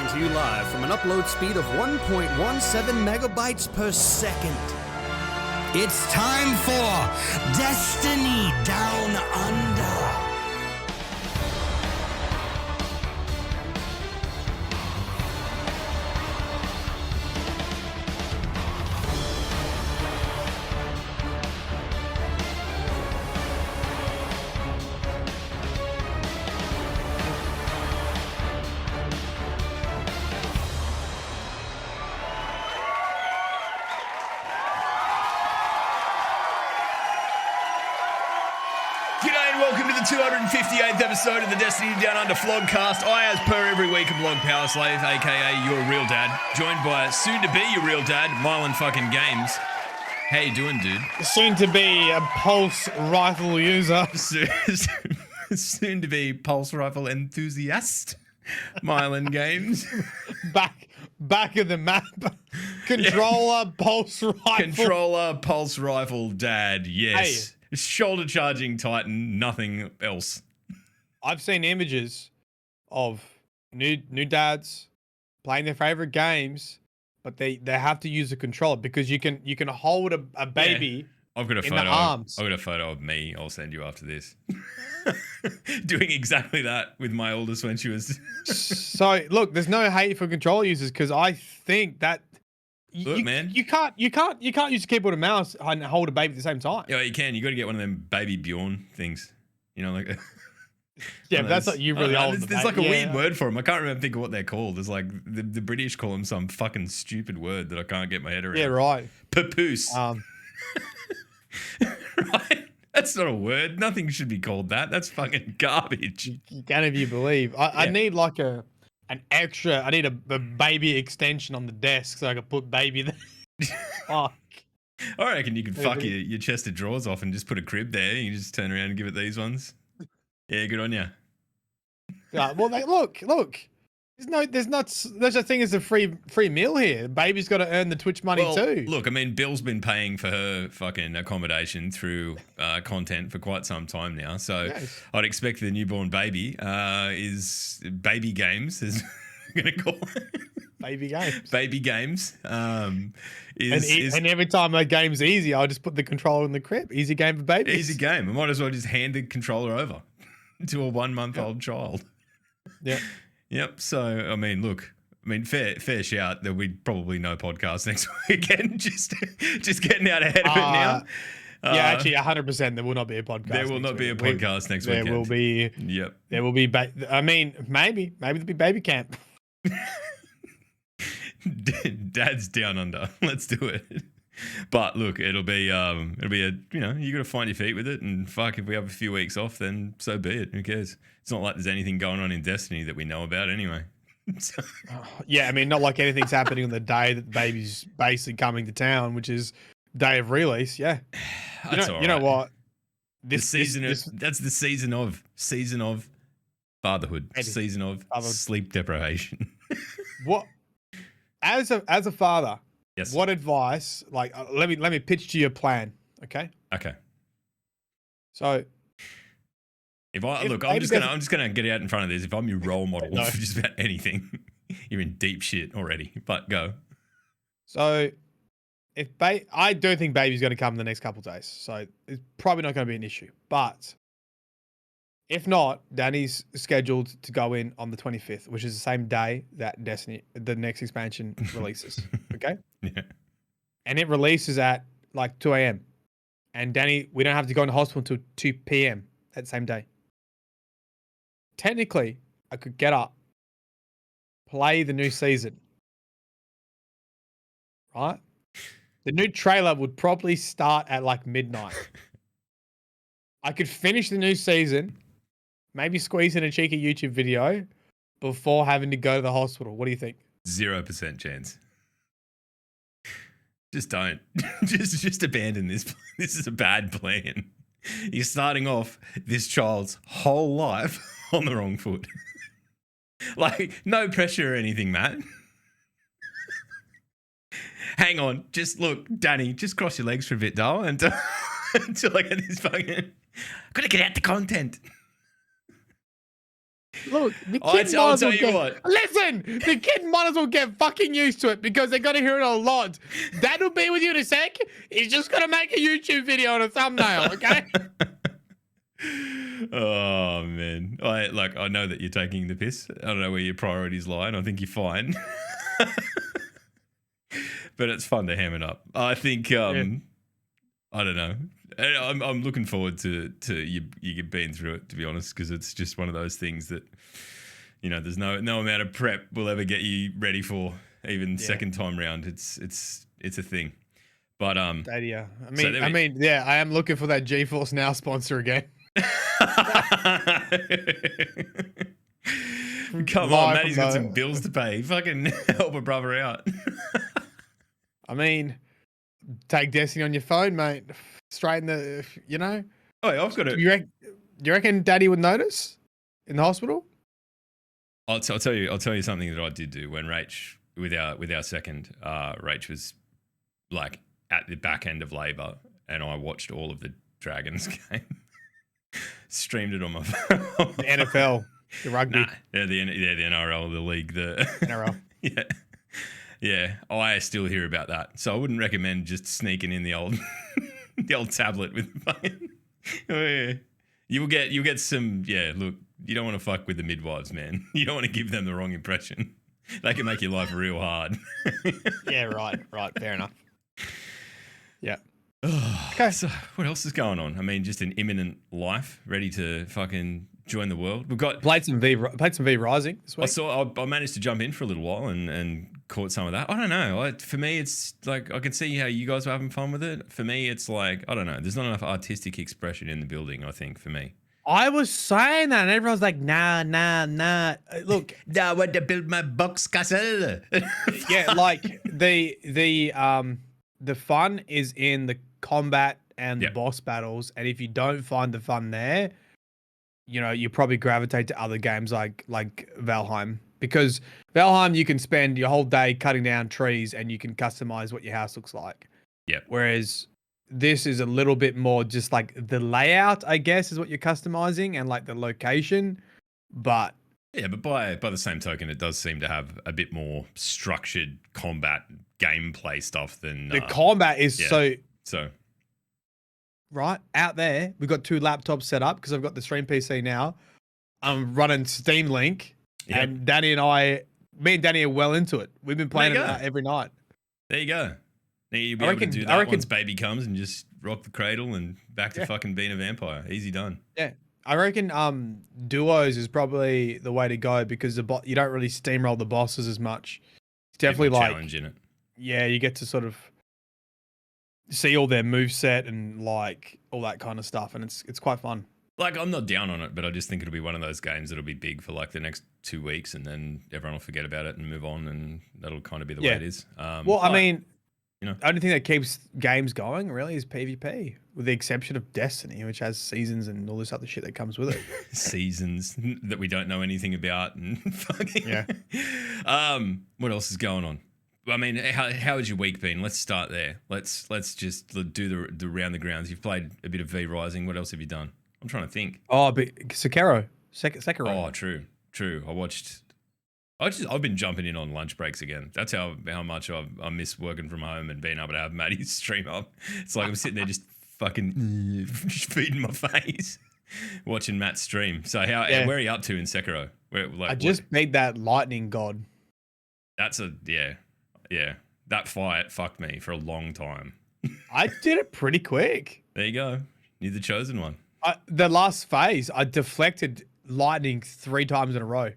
coming to you live from an upload speed of 1.17 megabytes per second. It's time for Destiny Down Under. Welcome to the 258th episode of the Destiny Down Under Vlogcast. I, as per every week, am Vlog Power Slave, aka your real dad, joined by soon-to-be your real dad, Mylan fucking Games. How you doing, dude? Soon-to-be a pulse rifle user. Soon-to-be pulse rifle enthusiast, Mylan Games. Back of the map. Controller, pulse rifle. Controller, pulse rifle, dad, yes. Hey. Shoulder charging Titan, nothing else. I've seen images of new dads playing their favorite games, but they have to use a controller because you can hold a baby. Yeah. I've got a in photo. the arms. I've got a photo of me. I'll send you after this. Doing exactly that with my oldest when she was. So look, there's no hate for controller users because I think that. Look, man, you can't use a keyboard and mouse and hold a baby at the same time. Yeah, you can. You got to get one of them baby Bjorn things. You know, like. Yeah, but that's not you really old. There's like a weird word for them. I can't think of what they're called. There's like the British call them some fucking stupid word that I can't get my head around. Yeah, right. Papoose. Right. That's not a word. Nothing should be called that. That's fucking garbage. Can if you believe. I need like an extra. I need a baby extension on the desk so I can put baby there. Fuck. I reckon you could fuck your chest of drawers off and just put a crib there. You just turn around and give it these ones. Yeah, good on you. Well, look. There's no such thing as a free meal here. Baby's got to earn the Twitch money too. Look, I mean, Bill's been paying for her fucking accommodation through content for quite some time now. So yes. I'd expect the newborn baby is Baby Games is going to call it. Baby Games. Baby Games. And every time that game's easy, I'll just put the controller in the crib. Easy game for babies. Easy game. I might as well just hand the controller over to a 1-month-old child. Yeah. Yep. So, I mean, look, fair shout. There'll be probably no podcast next weekend. Just getting out ahead of it now. Yeah, actually, 100%. There will not be a podcast. There will not be a podcast next weekend. There will be. Yep. There will be. Maybe there'll be baby camp. Dad's down under. Let's do it. But look, it'll be a you got to find your feet with it, and fuck, if we have a few weeks off, then so be it. Who cares? It's not like there's anything going on in Destiny that we know about anyway. Yeah, I mean, not like anything's happening on the day that the baby's basically coming to town, which is day of release. Yeah, you know what? That's the season of fatherhood, season of sleep deprivation. What? As a father. Yes. What advice? Like, let me pitch to you a plan. Okay. Okay. So, I'm just gonna get out in front of this. If I'm your role model for just about anything, you're in deep shit already. But go. So, I do think baby's going to come in the next couple of days. So it's probably not going to be an issue. But if not, Danny's scheduled to go in on the 25th, which is the same day that Destiny, the next expansion, releases. Okay? Yeah. And it releases at like 2 a.m. And Danny, we don't have to go into hospital until 2 p.m. that same day. Technically, I could get up, play the new season. Right? The new trailer would probably start at like midnight. I could finish the new season, maybe squeeze in a cheeky YouTube video before having to go to the hospital. What do you think? 0% chance. Just don't. just abandon this. This is a bad plan. You're starting off this child's whole life on the wrong foot. Like, no pressure or anything, Matt. Hang on. Just look, Danny, just cross your legs for a bit, doll, until I get this fucking... Gotta get out the content. Look, the I'll kid might as tell well you what. Listen, the kid might as well get fucking used to it because they're gonna hear it a lot. That'll be with you in a sec. He's just gonna make a YouTube video and a thumbnail, okay? Oh man, I know that you're taking the piss. I don't know where your priorities lie, and I think you're fine. But it's fun to ham it up. I think I don't know. I'm looking forward to you being through it, to be honest, because it's just one of those things that there's no amount of prep will ever get you ready for, even second time round. It's a thing. But Stadia. So yeah, I am looking for that GeForce Now sponsor again. Come on, Matty's got some bills to pay. Fucking help a brother out. I mean, take Destiny on your phone, mate. Straight in the, Oh, yeah, I've got it. Do you reckon Daddy would notice in the hospital? I'll tell you something that I did do when Rach with our second. Rach was like at the back end of labour, and I watched all of the Dragons game. Streamed it on my phone. The NFL, the rugby. Nah, the NRL, the league, the NRL. Yeah. I still hear about that, so I wouldn't recommend just sneaking in the old tablet with fucking. Oh, yeah. You'll get some. Yeah, look, you don't want to fuck with the midwives, man. You don't want to give them the wrong impression. They can make your life real hard. Yeah, right. Fair enough. Yeah. Okay, so what else is going on? I mean, just an imminent life, ready to fucking join the world. We've got played some V Rising this week. I managed to jump in for a little while and caught some of that. I don't know. For me, it's like I can see how you guys were having fun with it. For me, it's like I don't know. There's not enough artistic expression in the building, I think, for me. I was saying that, and everyone's like, nah. Look, I want to build my box castle. yeah, like the fun is in the combat and the boss battles, and if you don't find the fun there, you probably gravitate to other games like Valheim, because Valheim you can spend your whole day cutting down trees and you can customize what your house looks like. Yeah. Whereas this is a little bit more just like the layout, I guess, is what you're customizing, and like the location. But yeah, but by the same token, it does seem to have a bit more structured combat gameplay stuff than the combat is so right out there. We've got 2 laptops set up because I've got the stream PC now. I'm running Steam Link, and me and Danny are well into it. We've been playing it every night. There you go. Now you'll be able to do that once baby comes and just rock the cradle and back to fucking being a vampire. Easy done. Yeah. I reckon duos is probably the way to go because you don't really steamroll the bosses as much. It's definitely like challenge in it. Yeah, you get to sort of see all their moveset and like all that kind of stuff, and it's quite fun. Like, I'm not down on it, but I just think it'll be one of those games that'll be big for like the next 2 weeks, and then everyone will forget about it and move on, and that'll kind of be the way it is. I mean, the only thing that keeps games going really is PvP, with the exception of Destiny, which has seasons and all this other shit that comes with it. Seasons that we don't know anything about, and fucking what else is going on? I mean, how has your week been? Let's start there. Let's just do the round the grounds. You've played a bit of V Rising. What else have you done? I'm trying to think. Oh, but Sekiro. Oh, true. I've been jumping in on lunch breaks again. That's how much I miss working from home and being able to have Maddie's stream up. It's like I'm sitting there just fucking just feeding my face, watching Matt's stream. So where are you up to in Sekiro? I just beat that lightning god. That's yeah. That fight fucked me for a long time. I did it pretty quick. There you go. You're the chosen one. The last phase, I deflected lightning 3 times in a row.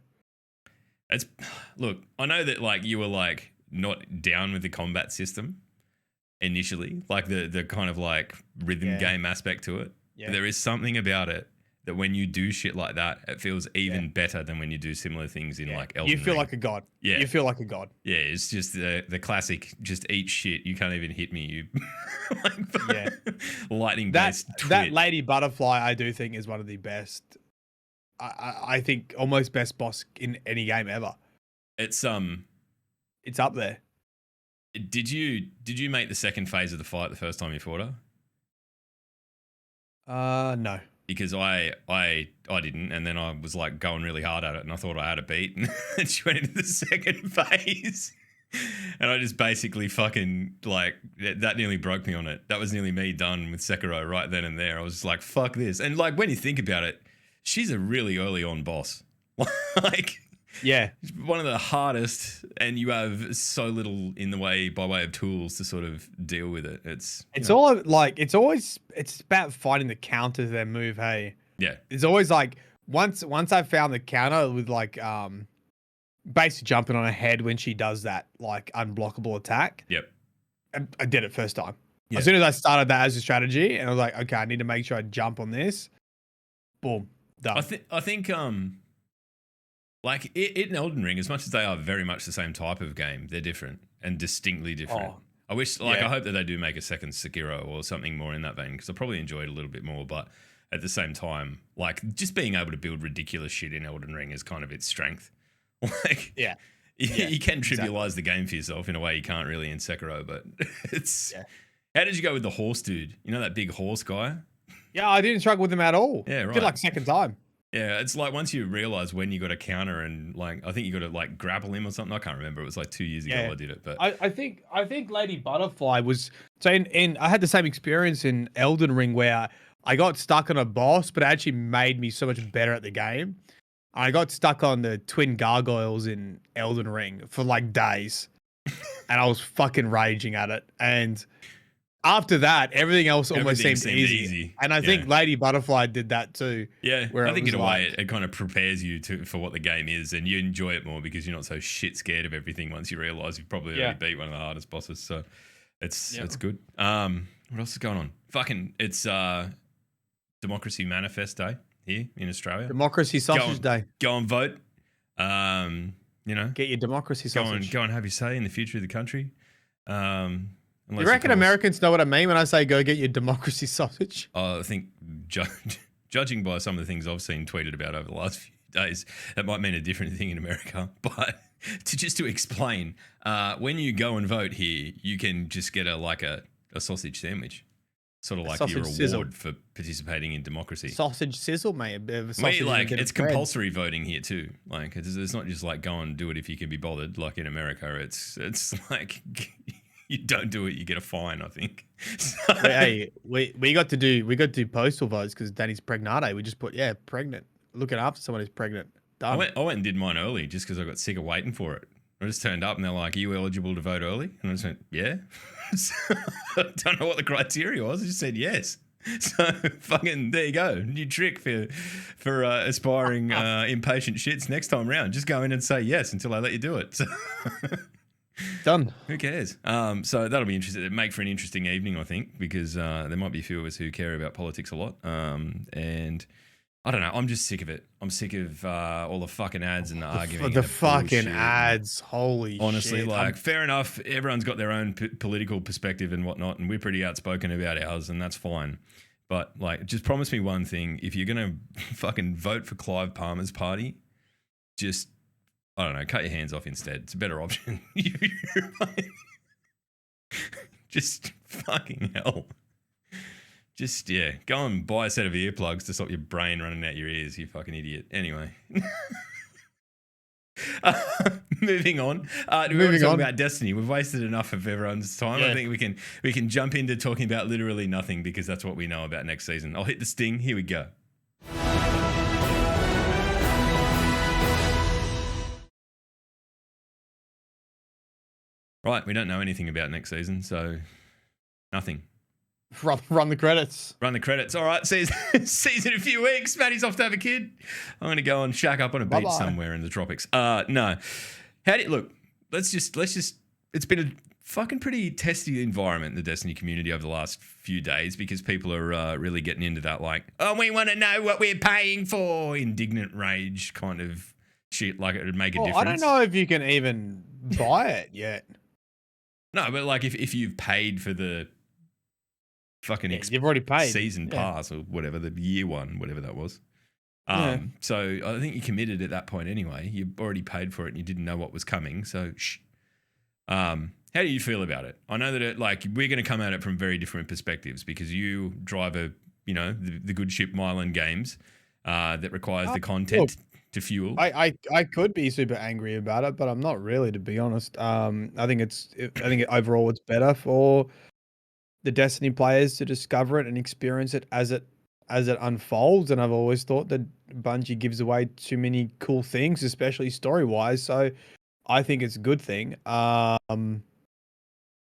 Look, I know that like you were like not down with the combat system initially, like the kind of like rhythm game aspect to it. Yeah. But there is something about it that when you do shit like that, it feels even better than when you do similar things in like Elden Ring. You feel like a god. Yeah. You feel like a god. Yeah, it's just the classic, just eat shit. You can't even hit me. You lightning based. That lady butterfly, I do think is one of the best. I think almost best boss in any game ever. It's up there. Did you make the second phase of the fight the first time you fought her? No. because I didn't, and then I was like going really hard at it, and I thought I had a beat, and she went into the second phase, and I just basically fucking like that nearly broke me on it. That was nearly me done with Sekiro right then and there. I was just like, fuck this. And like when you think about it, she's a really early on boss. Like, Yeah. one of the hardest, and you have so little in the way by way of tools to sort of deal with it. It's all like it's about finding the counter to their move. Hey, yeah, it's always like once I found the counter with like basically jumping on her head when she does that like unblockable attack. yep, I did it first time. Yeah. As soon as I started that as a strategy, and I was like, okay, I need to make sure I jump on this. Boom, done. I think like in Elden Ring, as much as they are very much the same type of game, they're different and distinctly different. Oh, I wish, like, yeah. I hope that they do make a second Sekiro or something more in that vein, because I probably enjoyed it a little bit more. But at the same time, like, just being able to build ridiculous shit in Elden Ring is kind of its strength. Like, Yeah. you can exactly. trivialize the game for yourself in a way you can't really in Sekiro. But it's Yeah. How did you go with the horse dude? You know that big horse guy? Yeah, I didn't struggle with them at all. Yeah, right. Did like second time. Yeah, it's like once you realize when you got to counter and like I think you got to like grapple him or something. I can't remember. It was like 2 years ago Yeah. I did it, but I think Lady Butterfly was so in I had the same experience in Elden Ring where I got stuck on a boss, but it actually made me so much better at the game. I got stuck on the twin gargoyles in Elden Ring for like days, and I was fucking raging at it. And after that, everything else almost Everything seemed seemed easy. easy. And I think Yeah. Lady Butterfly did that too. yeah, where I it think was in a way like- it kind of prepares you for what the game is, and you enjoy it more because you're not so shit scared of everything once you realize you've probably Yeah. already beat one of the hardest bosses. So it's Yeah. good. What else is going on? Fucking it's Democracy Manifest Day here in Australia. Democracy Sausage Day. Go and vote. You know, Get your democracy go sausage. and have your say in the future of the country. You reckon Americans know what I mean when I say go get your democracy sausage? I think judging by some of the things I've seen tweeted about over the last few days, that might mean a different thing in America. But to explain, when you go and vote here, you can just get a sausage sandwich, sort of like your sausage reward sizzle. for participating in democracy. Sausage sizzle, mate. A bit of a sausage. Wait, and a like bit of it's bread. compulsory voting here too. Like it's not just like go and do it if you can be bothered. Like in America, it's like you don't do it, you get a fine. I think. So, Hey, we got to do postal votes because Danny's pregnant. We just put pregnant. Looking after someone who's pregnant. I Done. went and did mine early just because I got sick of waiting for it. I just turned up and they're like, "Are you eligible to vote early?" And I just went, "Yeah." So, I don't know what the criteria was. I just said yes. So fucking there you go. New trick for aspiring impatient shits next time round. Just go in and say yes until I let you do it. So, Done. who cares? So that'll be interesting. It'll make for an interesting evening, I think, because there might be a few of us who care about politics a lot. And I don't know. I'm just sick of it. I'm sick of all the fucking ads and the arguing. The and fucking bullshit. ads. Holy Honestly, shit. like, fair enough. Everyone's got their own political perspective and whatnot, and we're pretty outspoken about ours, and that's fine. But, like, just promise me one thing. If you're going to fucking vote for Clive Palmer's party, just, I don't know, cut your hands off instead. It's a better option. Just fucking hell. Just, yeah, go and buy a set of earplugs to stop your brain running out your ears, you fucking idiot. Anyway. Moving on. Do we want to Moving talk on. about Destiny? We've wasted enough of everyone's time. I Yeah. think we can jump into talking about literally nothing because that's what we know about next season. I'll hit the sting. Here we go. Right, we don't know anything about next season, so nothing. Run the credits. Run the credits. All right, season in a few weeks. Matty's off to have a kid. I'm going to go and shack up on a beach Bye-bye. somewhere in the tropics. No. How do you look? Let's just. It's been a fucking pretty testy environment in the Destiny community over the last few days because people are really getting into that, like, oh, we want to know what we're paying for, indignant rage kind of shit. Like it would make a difference. I don't know if you can even buy it yet. No, but like if you've paid for the fucking You've already paid. season Yeah. pass or whatever, the year one, whatever that was. Yeah. So I think you committed at that point anyway. You already paid for it and you didn't know what was coming. So shh. How do you feel about it? I know that we're going to come at it from very different perspectives because you drive a the good ship Mylan games that requires the content Look, to fuel. I could be super angry about it, but I'm not really, to be honest. I think overall it's better for the Destiny players to discover it and experience it as it unfolds. And I've always thought that Bungie gives away too many cool things, especially story wise. So I think it's a good thing.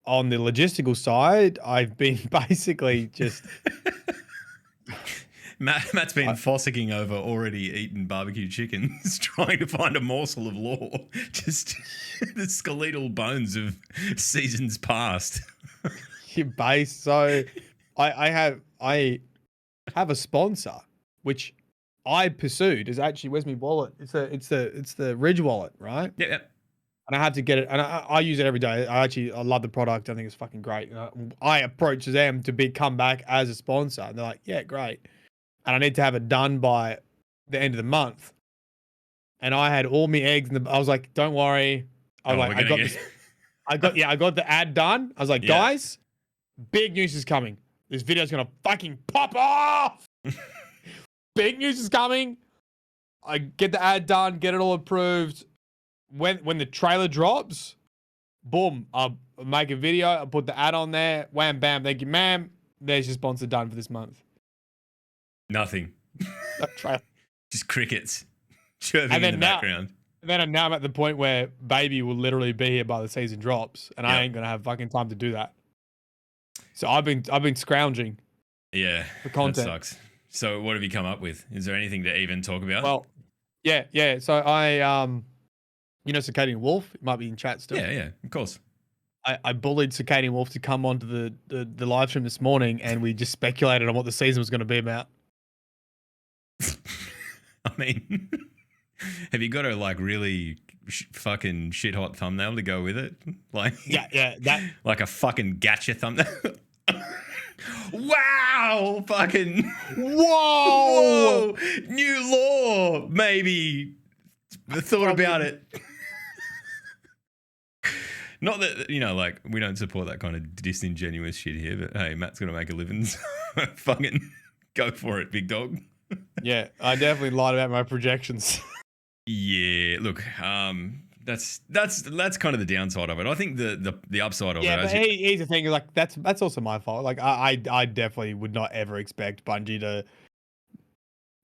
On the logistical side, I've been basically just Matt's been fossicking over already eaten barbecue chickens, trying to find a morsel of lore, just the skeletal bones of seasons past. your base. So I have a sponsor which I pursued. Is actually, where's my wallet? It's the Ridge wallet, right? Yeah. And I have to get it, and I use it every day. I love the product. I think it's fucking great. I approach them to come back as a sponsor, and they're like, "Yeah, great." And I need to have it done by the end of the month. And I had all my eggs in the. I was like, "Don't worry." I was like, I got the ad done. I was like, Yeah. "Guys, big news is coming. This video's gonna fucking pop off. Big news is coming." I get the ad done, get it all approved. When the trailer drops, boom, I'll make a video, I'll put the ad on there, wham, bam, thank you, ma'am. There's your sponsor done for this month. Nothing. That trailer. Just crickets chirping in the background. Then now I'm at the point where baby will literally be here by the season drops, and I ain't gonna have fucking time to do that. So I've been scrounging. Yeah, for content. That sucks. So what have you come up with? Is there anything to even talk about? Well, yeah. So I Circadian Wolf, it might be in chat still. Yeah, of course. I bullied Circadian Wolf to come onto the live stream this morning, and we just speculated on what the season was going to be about. I mean, have you got a really fucking shit hot thumbnail to go with it? Like, yeah, that like a fucking gacha thumbnail. Wow, fucking whoa, new lore. Maybe thought about it. Not that, we don't support that kind of disingenuous shit here, but hey, Matt's going to make a living. So fucking go for it, big dog. Yeah, I definitely lied about my projections. Yeah, look, that's kind of the downside of it. I think the upside of it. Yeah, but here's the thing: like that's also my fault. Like I definitely would not ever expect Bungie to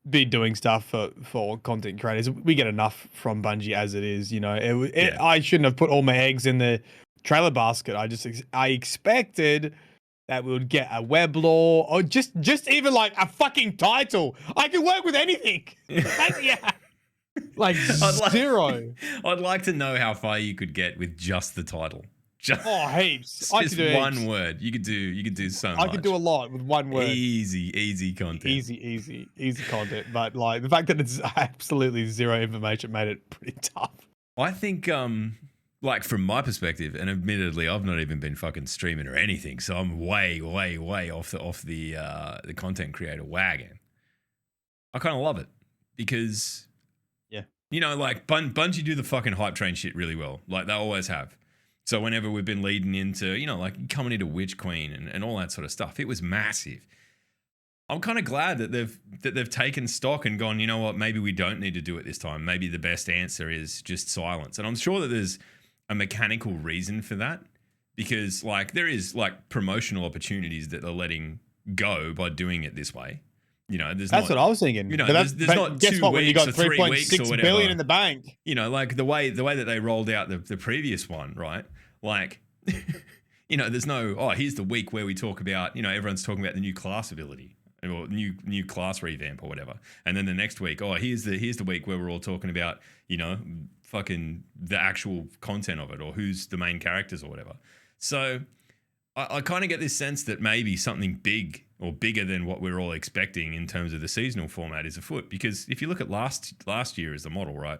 be doing stuff for content creators. We get enough from Bungie as it is. I shouldn't have put all my eggs in the trailer basket. I expected that we would get a web lore or just even like a fucking title. I can work with anything. Yeah. Like zero. I'd like to know how far you could get with just the title. Heaps. Just one word. You could do so much. I could do a lot with one word. Easy content. Easy content. But like the fact that it's absolutely zero information made it pretty tough. I think from my perspective, and admittedly I've not even been fucking streaming or anything, so I'm way off the content creator wagon. I kind of love it because Bungie do the fucking hype train shit really well. Like they always have. So whenever we've been leading into, coming into Witch Queen and all that sort of stuff, it was massive. I'm kind of glad that they've taken stock and gone, you know what, maybe we don't need to do it this time. Maybe the best answer is just silence. And I'm sure that there's a mechanical reason for that because there is promotional opportunities that they're letting go by doing it this way. That's what I was thinking. There's not guess 2 what, weeks when you got or 3 weeks or $3.6 whatever. billion in the bank. The way that they rolled out the previous one, right? There's no, here's the week where we talk about, everyone's talking about the new class ability or new class revamp or whatever. And then the next week, here's the week where we're all talking about, fucking the actual content of it or who's the main characters or whatever. So I kind of get this sense that maybe something big or bigger than what we're all expecting in terms of the seasonal format is afoot. Because if you look at last year as the model, right?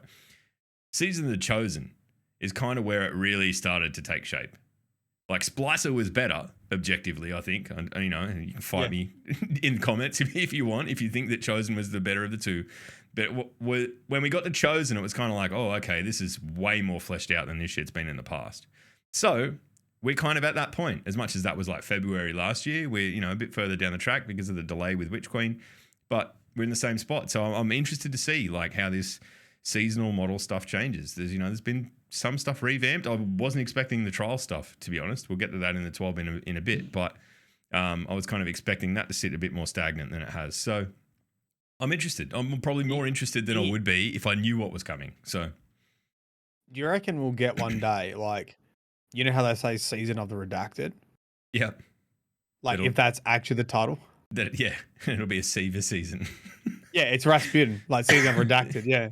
Season of the Chosen is kind of where it really started to take shape. Like Splicer was better objectively, I think. And you can fight me in comments if you want, if you think that Chosen was the better of the two. But when we got to Chosen, it was kind of like, okay, this is way more fleshed out than this shit's been in the past. So we're kind of at that point. As much as that was like February last year, we're, you know, a bit further down the track because of the delay with Witch Queen, but we're in the same spot. So I'm interested to see like how this seasonal model stuff changes. There's been some stuff revamped. I wasn't expecting the trial stuff, to be honest. We'll get to that in the 12 in a bit, but I was kind of expecting that to sit a bit more stagnant than it has. So I'm interested. I'm probably more interested than I would be if I knew what was coming. So Do you reckon we'll get one day, like, you know how they say season of the redacted? yeah, Like, if that's actually the title? it'll be a Siva season. Yeah, it's Rasputin, like season of redacted, yeah.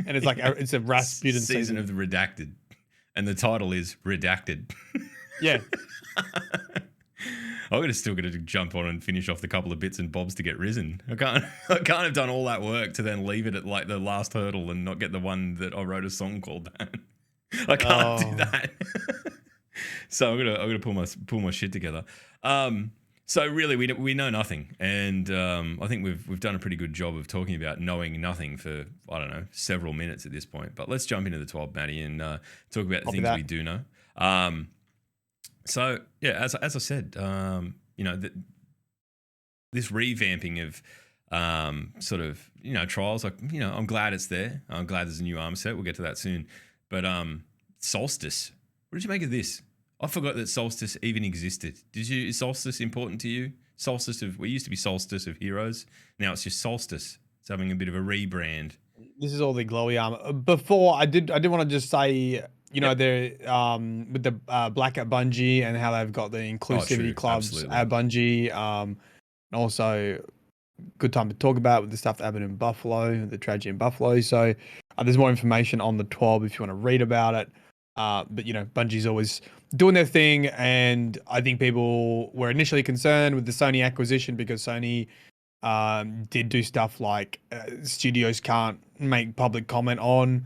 And it's like, it's a Rasputin season. Of the redacted. And the title is Redacted. Yeah. I'm still going to jump on and finish off the couple of bits and bobs to get risen. I can't have done all that work to then leave it at like the last hurdle and not get the one that I wrote a song called that. I can't do that. So I'm gonna pull my shit together. So really, we know nothing, and I think we've done a pretty good job of talking about knowing nothing for, I don't know, several minutes at this point. But let's jump into the 12, Matty, and talk about the things we do know. So yeah, as I said, this revamping of sort of, you know, trials, like, you know, I'm glad it's there. I'm glad there's a new armor set. We'll get to that soon. But Solstice, what did you make of this? I forgot that Solstice even existed. Is Solstice important to you? We used to be Solstice of Heroes. Now it's just Solstice. It's having a bit of a rebrand. This is all the glowy armor. Before, I did want to just say, you know, they're with the Black at Bungie and how they've got the inclusivity clubs at Bungie. And also, good time to talk about with the stuff that happened in Buffalo, the tragedy in Buffalo. So there's more information on the 12 if you want to read about it. But, you know, Bungie's always doing their thing. And I think people were initially concerned with the Sony acquisition because Sony did do stuff like studios can't make public comment on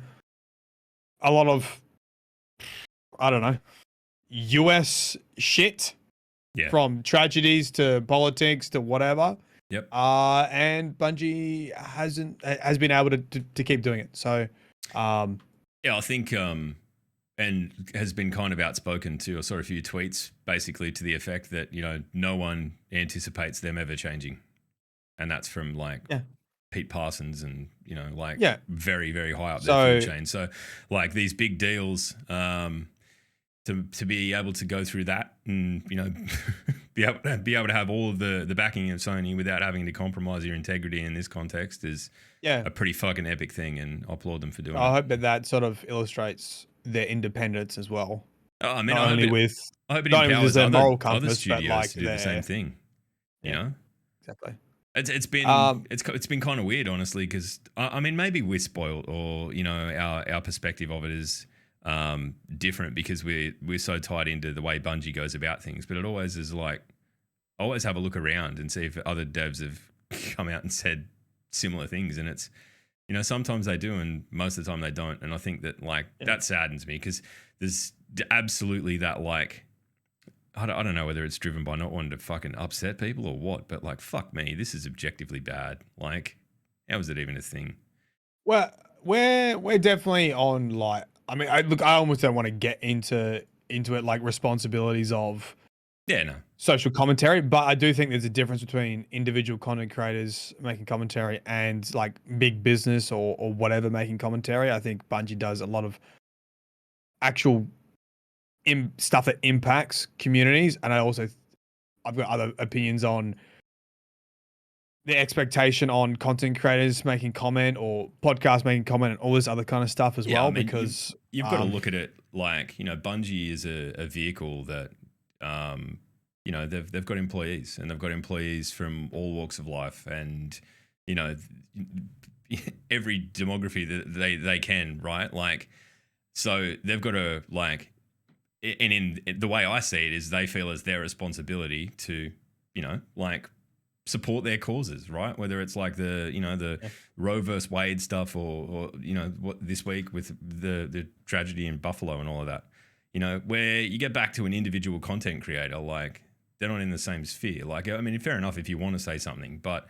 a lot of, I don't know, US shit. Yeah. From tragedies to politics to whatever. Yep. And Bungie has been able to keep doing it. So, yeah, I think, and has been kind of outspoken too. I saw a few tweets basically to the effect that, you know, no one anticipates them ever changing, and that's from like Pete Parsons and, you know, like very, very high up their food chain. So, like these big deals, to be able to go through that and, you know, be able to have all of the backing of Sony without having to compromise your integrity in this context is a pretty fucking epic thing, and I applaud them for doing it. I hope that sort of illustrates their independence as well. I mean, I hope it empowers their moral other compass, studios but like to do the same thing. You know, exactly. It's been kind of weird, honestly, because I mean, maybe we're spoiled, or, you know, our perspective of it is different because we're so tied into the way Bungie goes about things. But it always is like, always have a look around and see if other devs have come out and said similar things, and it's, you know, sometimes they do and most of the time they don't. And I think that like that saddens me because there's absolutely that, like, I don't know whether it's driven by not wanting to fucking upset people or what, but like, fuck me, this is objectively bad. Like, how is it even a thing? Well, we're definitely on, like, I mean, I almost don't want to get into it, like responsibilities of social commentary, but I do think there's a difference between individual content creators making commentary and like big business or whatever making commentary. I think Bungie does a lot of actual stuff that impacts communities, and I've got other opinions on the expectation on content creators making comment or podcasts making comment and all this other kind of stuff as well. I mean, because you've got to look at it like, you know, Bungie is a vehicle that, you know, they've got employees, and they've got employees from all walks of life, and, you know, every demography that they can, right? Like, so they've got to, like, and in the way I see it is they feel as their responsibility to, you know, like, support their causes, right? Whether it's like the Roe versus Wade stuff, or you know, what this week with the tragedy in Buffalo and all of that, you know, where you get back to an individual content creator, like, they're not in the same sphere. Like, I mean, fair enough if you want to say something, but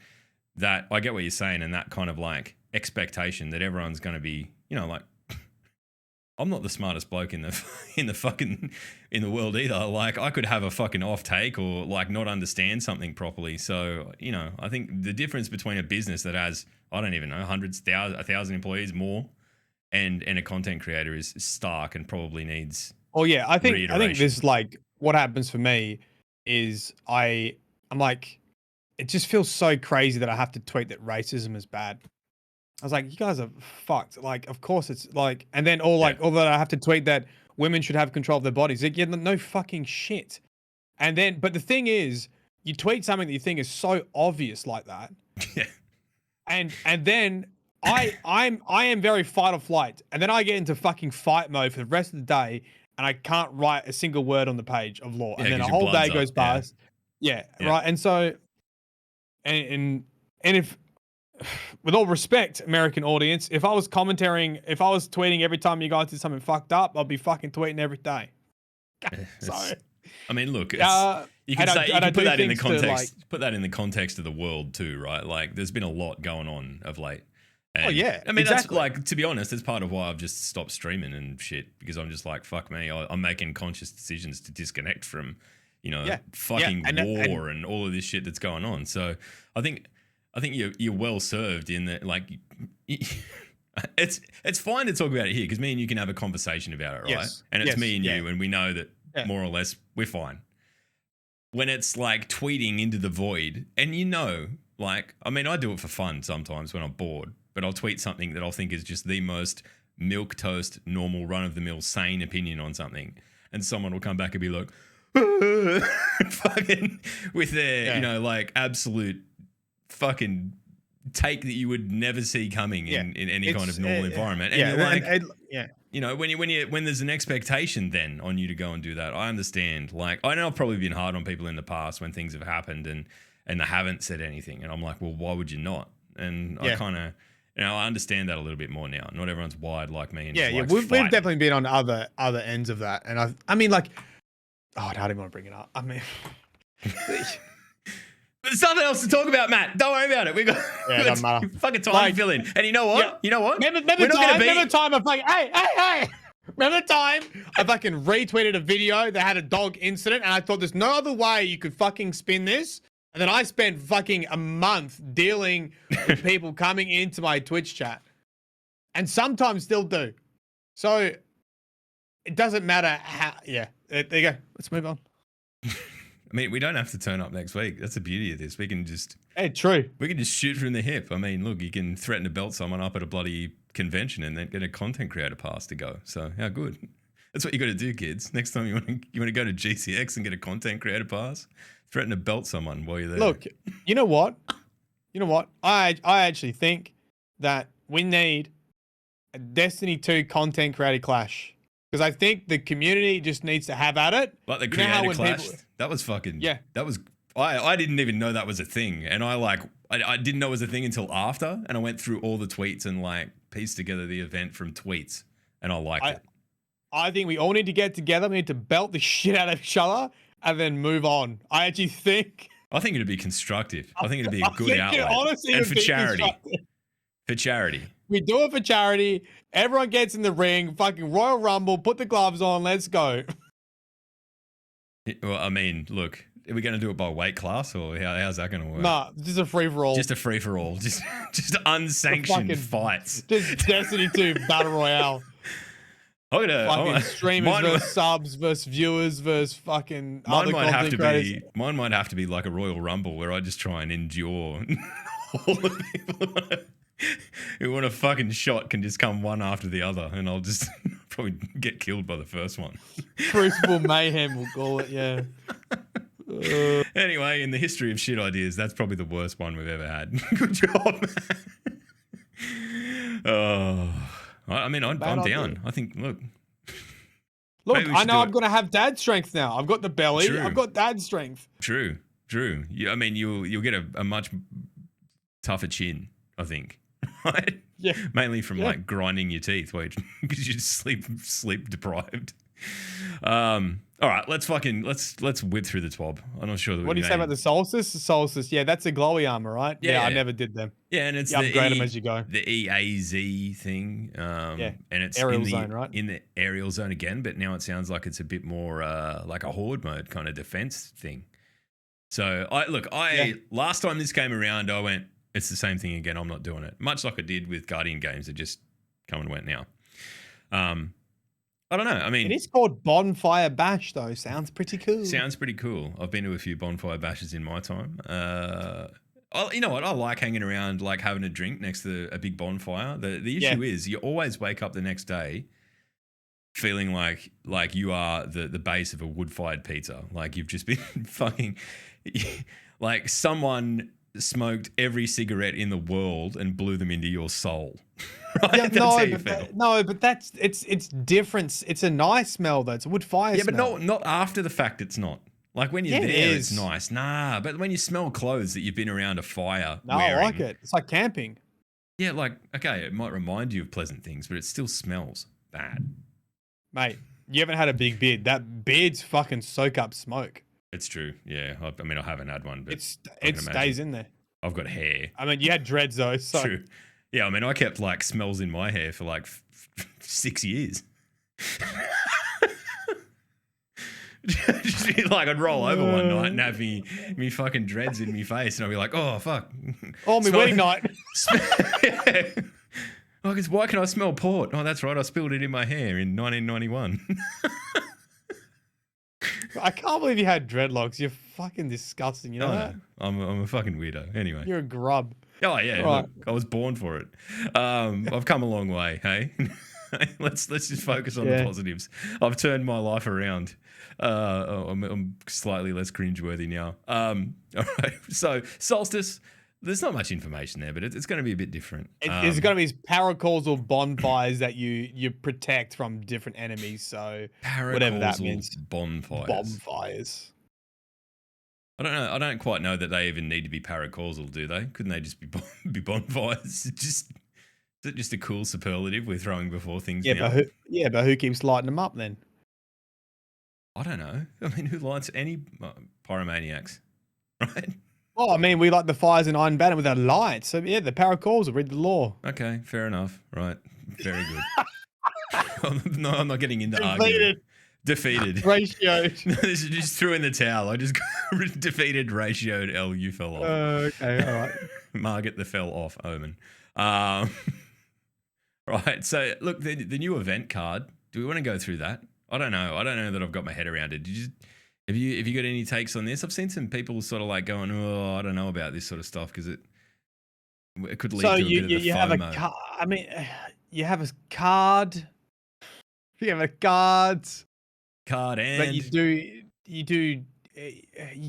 that, I get what you're saying, and that kind of like expectation that everyone's going to be, you know, like I'm not the smartest bloke in the in the world either. Like, I could have a fucking off take or like not understand something properly. So, you know, I think the difference between a business that has, I don't even know, hundreds, thousands, 1,000 employees more, and a content creator is stark and probably needs. Oh yeah, I think reiteration. this, like, what happens for me is I'm like, it just feels so crazy that I have to tweet that racism is bad. I was like, you guys are fucked. Like, of course it's like, and then all that I have to tweet that women should have control of their bodies. Like, yeah, no fucking shit. And then, but the thing is, you tweet something that you think is so obvious like that, Yeah. and then I am very fight or flight, and then I get into fucking fight mode for the rest of the day, and I can't write a single word on the page of law, Yeah, and then a 'cause your whole day blood's goes up, yeah. past. Yeah, Yeah. right. And so, and if, with all respect, American audience, if I was tweeting every time you guys did something fucked up, I'd be fucking tweeting every day. So, I mean, look, you and can I- say, you and I can put do that in the things to, context, put that in the context of the world too, right? Like, there's been a lot going on of late. And, yeah, I mean, exactly. that's like, to be honest, that's part of why I've just stopped streaming and shit, because I'm just like, fuck me, I'm making conscious decisions to disconnect from, you know, fucking war and all of this shit that's going on. So I think you're well served in that, like, it's fine to talk about it here because me and you can have a conversation about it, right? Yes. And it's Yes. me and Yeah. you, and we know that more or less we're fine. When it's like tweeting into the void, and you know, like, I mean, I do it for fun sometimes when I'm bored, but I'll tweet something that I'll think is just the most milquetoast, normal, run-of-the-mill, sane opinion on something, and someone will come back and be like, fucking, with their, you know, like, absolute fucking take that you would never see coming in any kind of normal environment. And you're like, you know, when there's an expectation then on you to go and do that, I understand. Like, I know I've probably been hard on people in the past when things have happened and they haven't said anything, and I'm like, well, why would you not? And I kind of, you know, I understand that a little bit more now. Not everyone's wired like me. And We've definitely been on other ends of that, and I mean, like, oh, I don't even want to bring it up. I mean, there's something else to talk about, Matt. Don't worry about it. We got doesn't matter. fucking time to fill in. And you know what? You know what? Remember the time I fucking hey. Remember the time I fucking retweeted a video that had a dog incident, and I thought there's no other way you could fucking spin this. And then I spent fucking a month dealing with people coming into my Twitch chat, and sometimes still do. So it doesn't matter how. Yeah, there you go. Let's move on. I mean, we don't have to turn up next week. That's the beauty of this. We can just true. We can just shoot from the hip. I mean, look, you can threaten to belt someone up at a bloody convention and then get a content creator pass to go. So how good. That's what you got to do, kids. Next time you want to go to GCX and get a content creator pass, threaten to belt someone while you're there. Look, you know what? I actually think that we need a Destiny 2 content creator clash. Because I think the community just needs to have at it. Like the creator clash, that was fucking, that was, I didn't even know that was a thing. And I didn't know it was a thing until after. And I went through all the tweets and like pieced together the event from tweets. And I liked it. I think we all need to get together. We need to belt the shit out of each other and then move on. I actually think. I think it'd be constructive. I think it'd be a good outlet. Honestly, and for charity. For charity. We do it for charity. Everyone gets in the ring, fucking Royal Rumble, put the gloves on, let's go. Well, I mean, look, are we going to do it by weight class or how's that going to work? Nah, just a free-for-all. Just a free-for-all. Just unsanctioned fights. Just Destiny 2 Battle Royale. Fucking streamers versus subs versus viewers versus fucking other content creators. Mine might have to be like a Royal Rumble where I just try and endure all the people who want a fucking shot can just come one after the other, and I'll just probably get killed by the first one. Crucible Mayhem, we'll call it, yeah. Anyway, in the history of shit ideas, that's probably the worst one we've ever had. Good job, man. I mean, I'm down. I think, look, I know I'm going to have dad strength now. I've got the belly. True. I've got dad strength. True. I mean, you'll get a much tougher chin, I think. Right? Yeah. Mainly from like grinding your teeth because you're sleep deprived. All right, let's whip through the TWAB. I'm not sure that What do you say about the Solstice? The Solstice, yeah, that's a glowy armor, right? Yeah, I yeah. never did them. Yeah, and it's You upgrade them as you go. the EAZ thing. Yeah, and it's aerial in the zone, right? in the aerial zone again, but now it sounds like it's a bit more like a horde mode kind of defense thing. So last time this came around, I went, it's the same thing again. I'm not doing it. Much like I did with Guardian games, that just come and went now. I don't know. I mean, it is called Bonfire Bash, though. Sounds pretty cool. Sounds pretty cool. I've been to a few bonfire bashes in my time. You know what? I like hanging around, like having a drink next to a big bonfire. The issue is you always wake up the next day feeling like you are the base of a wood-fired pizza. Like you've just been fucking like someone smoked every cigarette in the world and blew them into your soul. Right? Yeah, That's but that's it's different. It's a nice smell though. It's a wood fire smell. But not after the fact. It's not. Like when you're there, it's nice. Nah, but when you smell clothes that you've been around a fire wearing, I like it. It's like camping. Yeah, like, okay, it might remind you of pleasant things, but it still smells bad. Mate, you haven't had a big beard. That beards fucking soak up smoke. It's true. Yeah. I mean, I haven't had one, but it stays in there. I've got hair. I mean, you had dreads though. So. True. Yeah, I mean, I kept like smells in my hair for like 6 years. Just be like, I'd roll over one night and have me fucking dreads in me face, and I'd be like, oh fuck. Oh, my wedding night. Yeah. Oh, because why can I smell port? Oh, that's right, I spilled it in my hair in 1991. I can't believe you had dreadlocks. You're fucking disgusting. You know that? I'm a fucking weirdo. Anyway. You're a grub. Oh yeah, right. Look, I was born for it. I've come a long way. Hey, let's just focus on the positives. I've turned my life around. I'm slightly less cringeworthy now. All right. So Solstice, there's not much information there, but it's going to be a bit different. It's going to be these paracausal bonfires that you protect from different enemies. So whatever that means. Bonfires. I don't know. I don't quite know that they even need to be paracausal, do they? Couldn't they just be bonfires? Is it just a cool superlative we're throwing before things? Yeah, now? But who keeps lighting them up then? I don't know. I mean, who lights any pyromaniacs, right? Well, I mean, we light the fires in Iron Banner with our lights. So yeah, the paracausal. Read the law. Okay, fair enough. Right, very good. No, I'm not getting into arguing. Defeated. Ratioed. This is just threw in the towel. I just got defeated, ratioed. L, you fell off. Okay, all right. Margaret the fell off omen. Right. So look, the new event card. Do we want to go through that? I don't know. I don't know that I've got my head around it. Have you got any takes on this? I've seen some people sort of like going, oh, I don't know about this sort of stuff because it could lead to a bit of a you have a card. I mean, you have a card. You have a card. And but you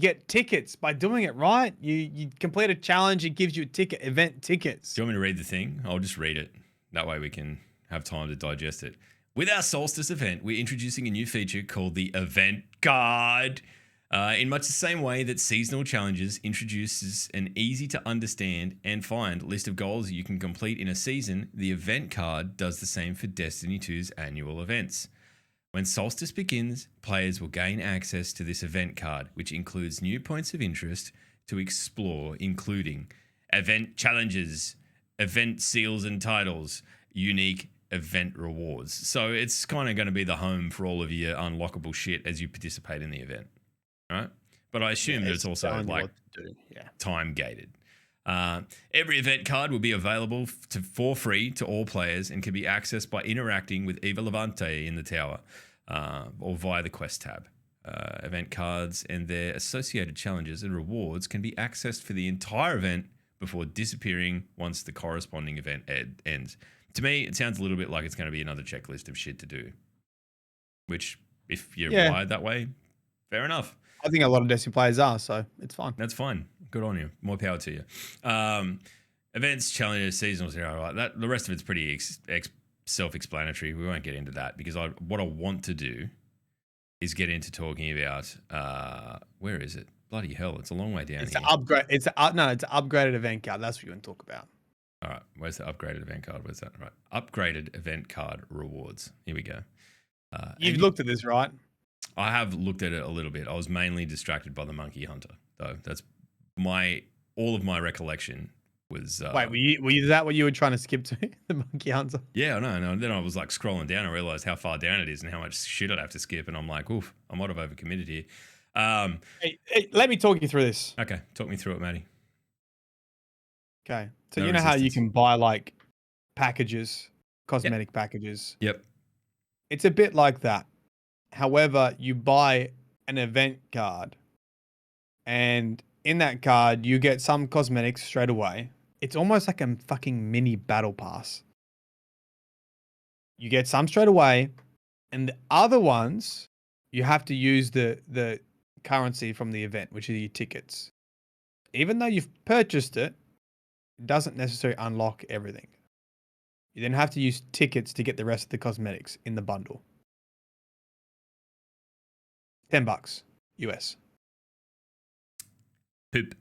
get tickets by doing it, right? You complete a challenge, it gives you a ticket, event tickets. Do you want me to read the thing? I'll just read it. That way we can have time to digest it. With our Solstice event, we're introducing a new feature called the Event Card. In much the same way that Seasonal Challenges introduces an easy to understand and find list of goals you can complete in a season, the Event Card does the same for Destiny 2's annual events. When Solstice begins, players will gain access to this event card, which includes new points of interest to explore, including event challenges, event seals and titles, unique event rewards. So it's kind of going to be the home for all of your unlockable shit as you participate in the event, right? But I assume that it's also like time gated. Every event card will be available for free to all players and can be accessed by interacting with Eva Levante in the tower or via the quest tab. Event cards and their associated challenges and rewards can be accessed for the entire event before disappearing once the corresponding event ends. To me, it sounds a little bit like it's going to be another checklist of shit to do, which if you're wired that way, fair enough. I think a lot of Destiny players are, so it's fine. That's fine. Good on you. More power to you. Events, challenges, seasonals, right? That the rest of it's pretty self-explanatory. We won't get into that because what I want to do is get into talking about where is it? Bloody hell! It's a long way down. It's an upgrade. It's an upgraded event card. That's what you want to talk about. All right. Where's the upgraded event card? Where's that? Right. Upgraded event card rewards. Here we go. You've and looked at this, right? I have looked at it a little bit. I was mainly distracted by the monkey hunter, though. That's all of my recollection was. Wait, were you that what you were trying to skip to? The monkey hunter? Yeah, no, no. Then I was like scrolling down. I realized how far down it is and how much shit I'd have to skip. And I'm like, oof, I might have overcommitted here. Hey, let me talk you through this. Okay, talk me through it, Matty. Okay. So No you know how you resistance. can buy like packages, Yep. cosmetic packages. Yep. It's a bit like that. However, you buy an event card, and in that card, you get some cosmetics straight away. It's almost like a fucking mini battle pass. You get some straight away, and the other ones, you have to use the currency from the event, which are your tickets. Even though you've purchased it, it doesn't necessarily unlock everything. You then have to use tickets to get the rest of the cosmetics in the bundle. $10 US. Poop.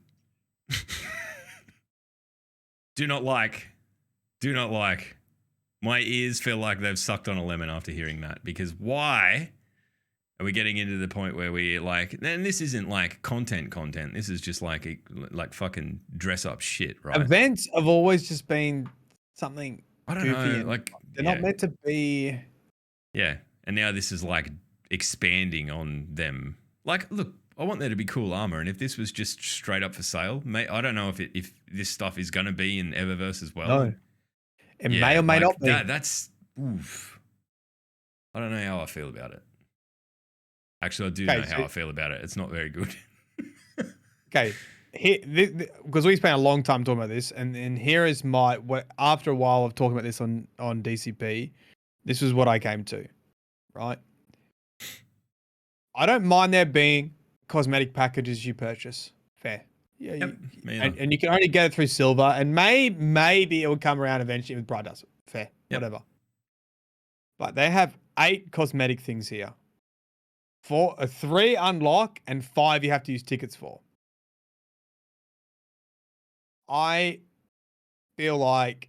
Do not like. My ears feel like they've sucked on a lemon after hearing that, because why are we getting into the point where we like, and this isn't like content. This is just like fucking dress up shit, right? Events have always just been something I don't goofy know, and like they're not meant to be. Yeah, and now this is like expanding on them. Like, look, I want there to be cool armor, and if this was just straight up for sale, I don't know if this stuff is going to be in Eververse as well. No. It Yeah, may or may like not be. That's oof. I don't know how I feel about it. Actually, I do know how I feel about it. It's not very good. Okay, because we spent a long time talking about this, and here is after a while of talking about this on DCP, this is what I came to, right? I don't mind there being cosmetic packages you purchase. Fair. Yeah, Yep, and you can only get it through silver, and maybe it will come around eventually with bright dust. Fair, whatever. But they have 8 cosmetic things here. 3 unlock and 5 you have to use tickets for. I feel like,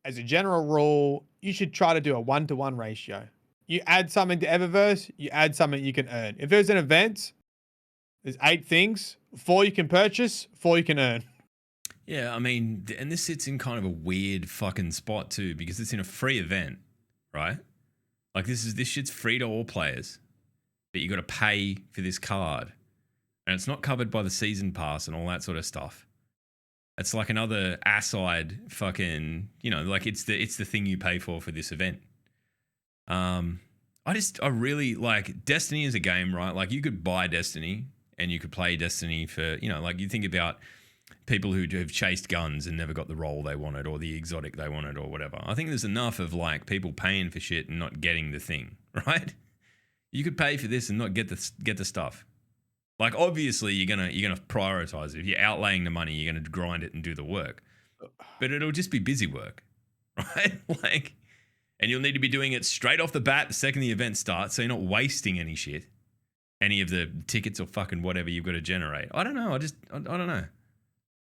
as a general rule, you should try to do a 1-to-1 ratio. You add something to Eververse, you add something you can earn. If there's an event, there's 8 things, 4 you can purchase, 4 you can earn. Yeah, I mean, and this sits in kind of a weird fucking spot too, because it's in a free event, right? Like this shit's free to all players, but you got to pay for this card, and it's not covered by the season pass and all that sort of stuff. It's like another asside fucking, like it's the thing you pay for this event. I really like Destiny as a game, right? Like you could buy Destiny and you could play Destiny for, like you think about people who have chased guns and never got the role they wanted or the exotic they wanted or whatever. I think there's enough of like people paying for shit and not getting the thing, right? You could pay for this and not get the stuff. Like obviously you're gonna prioritize it. If you're outlaying the money, you're gonna grind it and do the work. But it'll just be busy work, right? Like, and you'll need to be doing it straight off the bat the second the event starts, so you're not wasting any shit, any of the tickets or fucking whatever you've got to generate. I don't know. I don't know.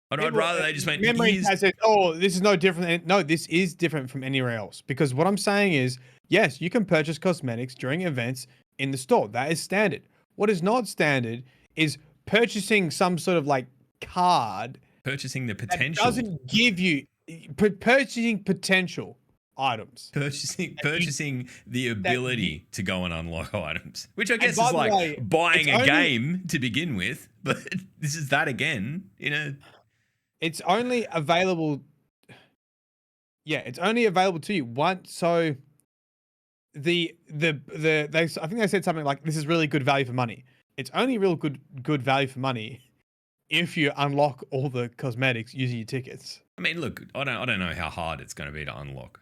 I'd rather they just went. Memory said, "Oh, this is no different." No, this is different from anywhere else, because what I'm saying is, yes, you can purchase cosmetics during events in the store. That is standard. What is not standard is purchasing some sort of like card. Purchasing the potential. That doesn't give you purchasing potential items. Purchasing the ability to go and unlock items, which I guess is like buying a game to begin with, but this is that again, It's only available. Yeah, it's only available to you once. So I think they said something like, "This is really good value for money." It's only real good value for money if you unlock all the cosmetics using your tickets. I mean, look, I don't know how hard it's going to be to unlock.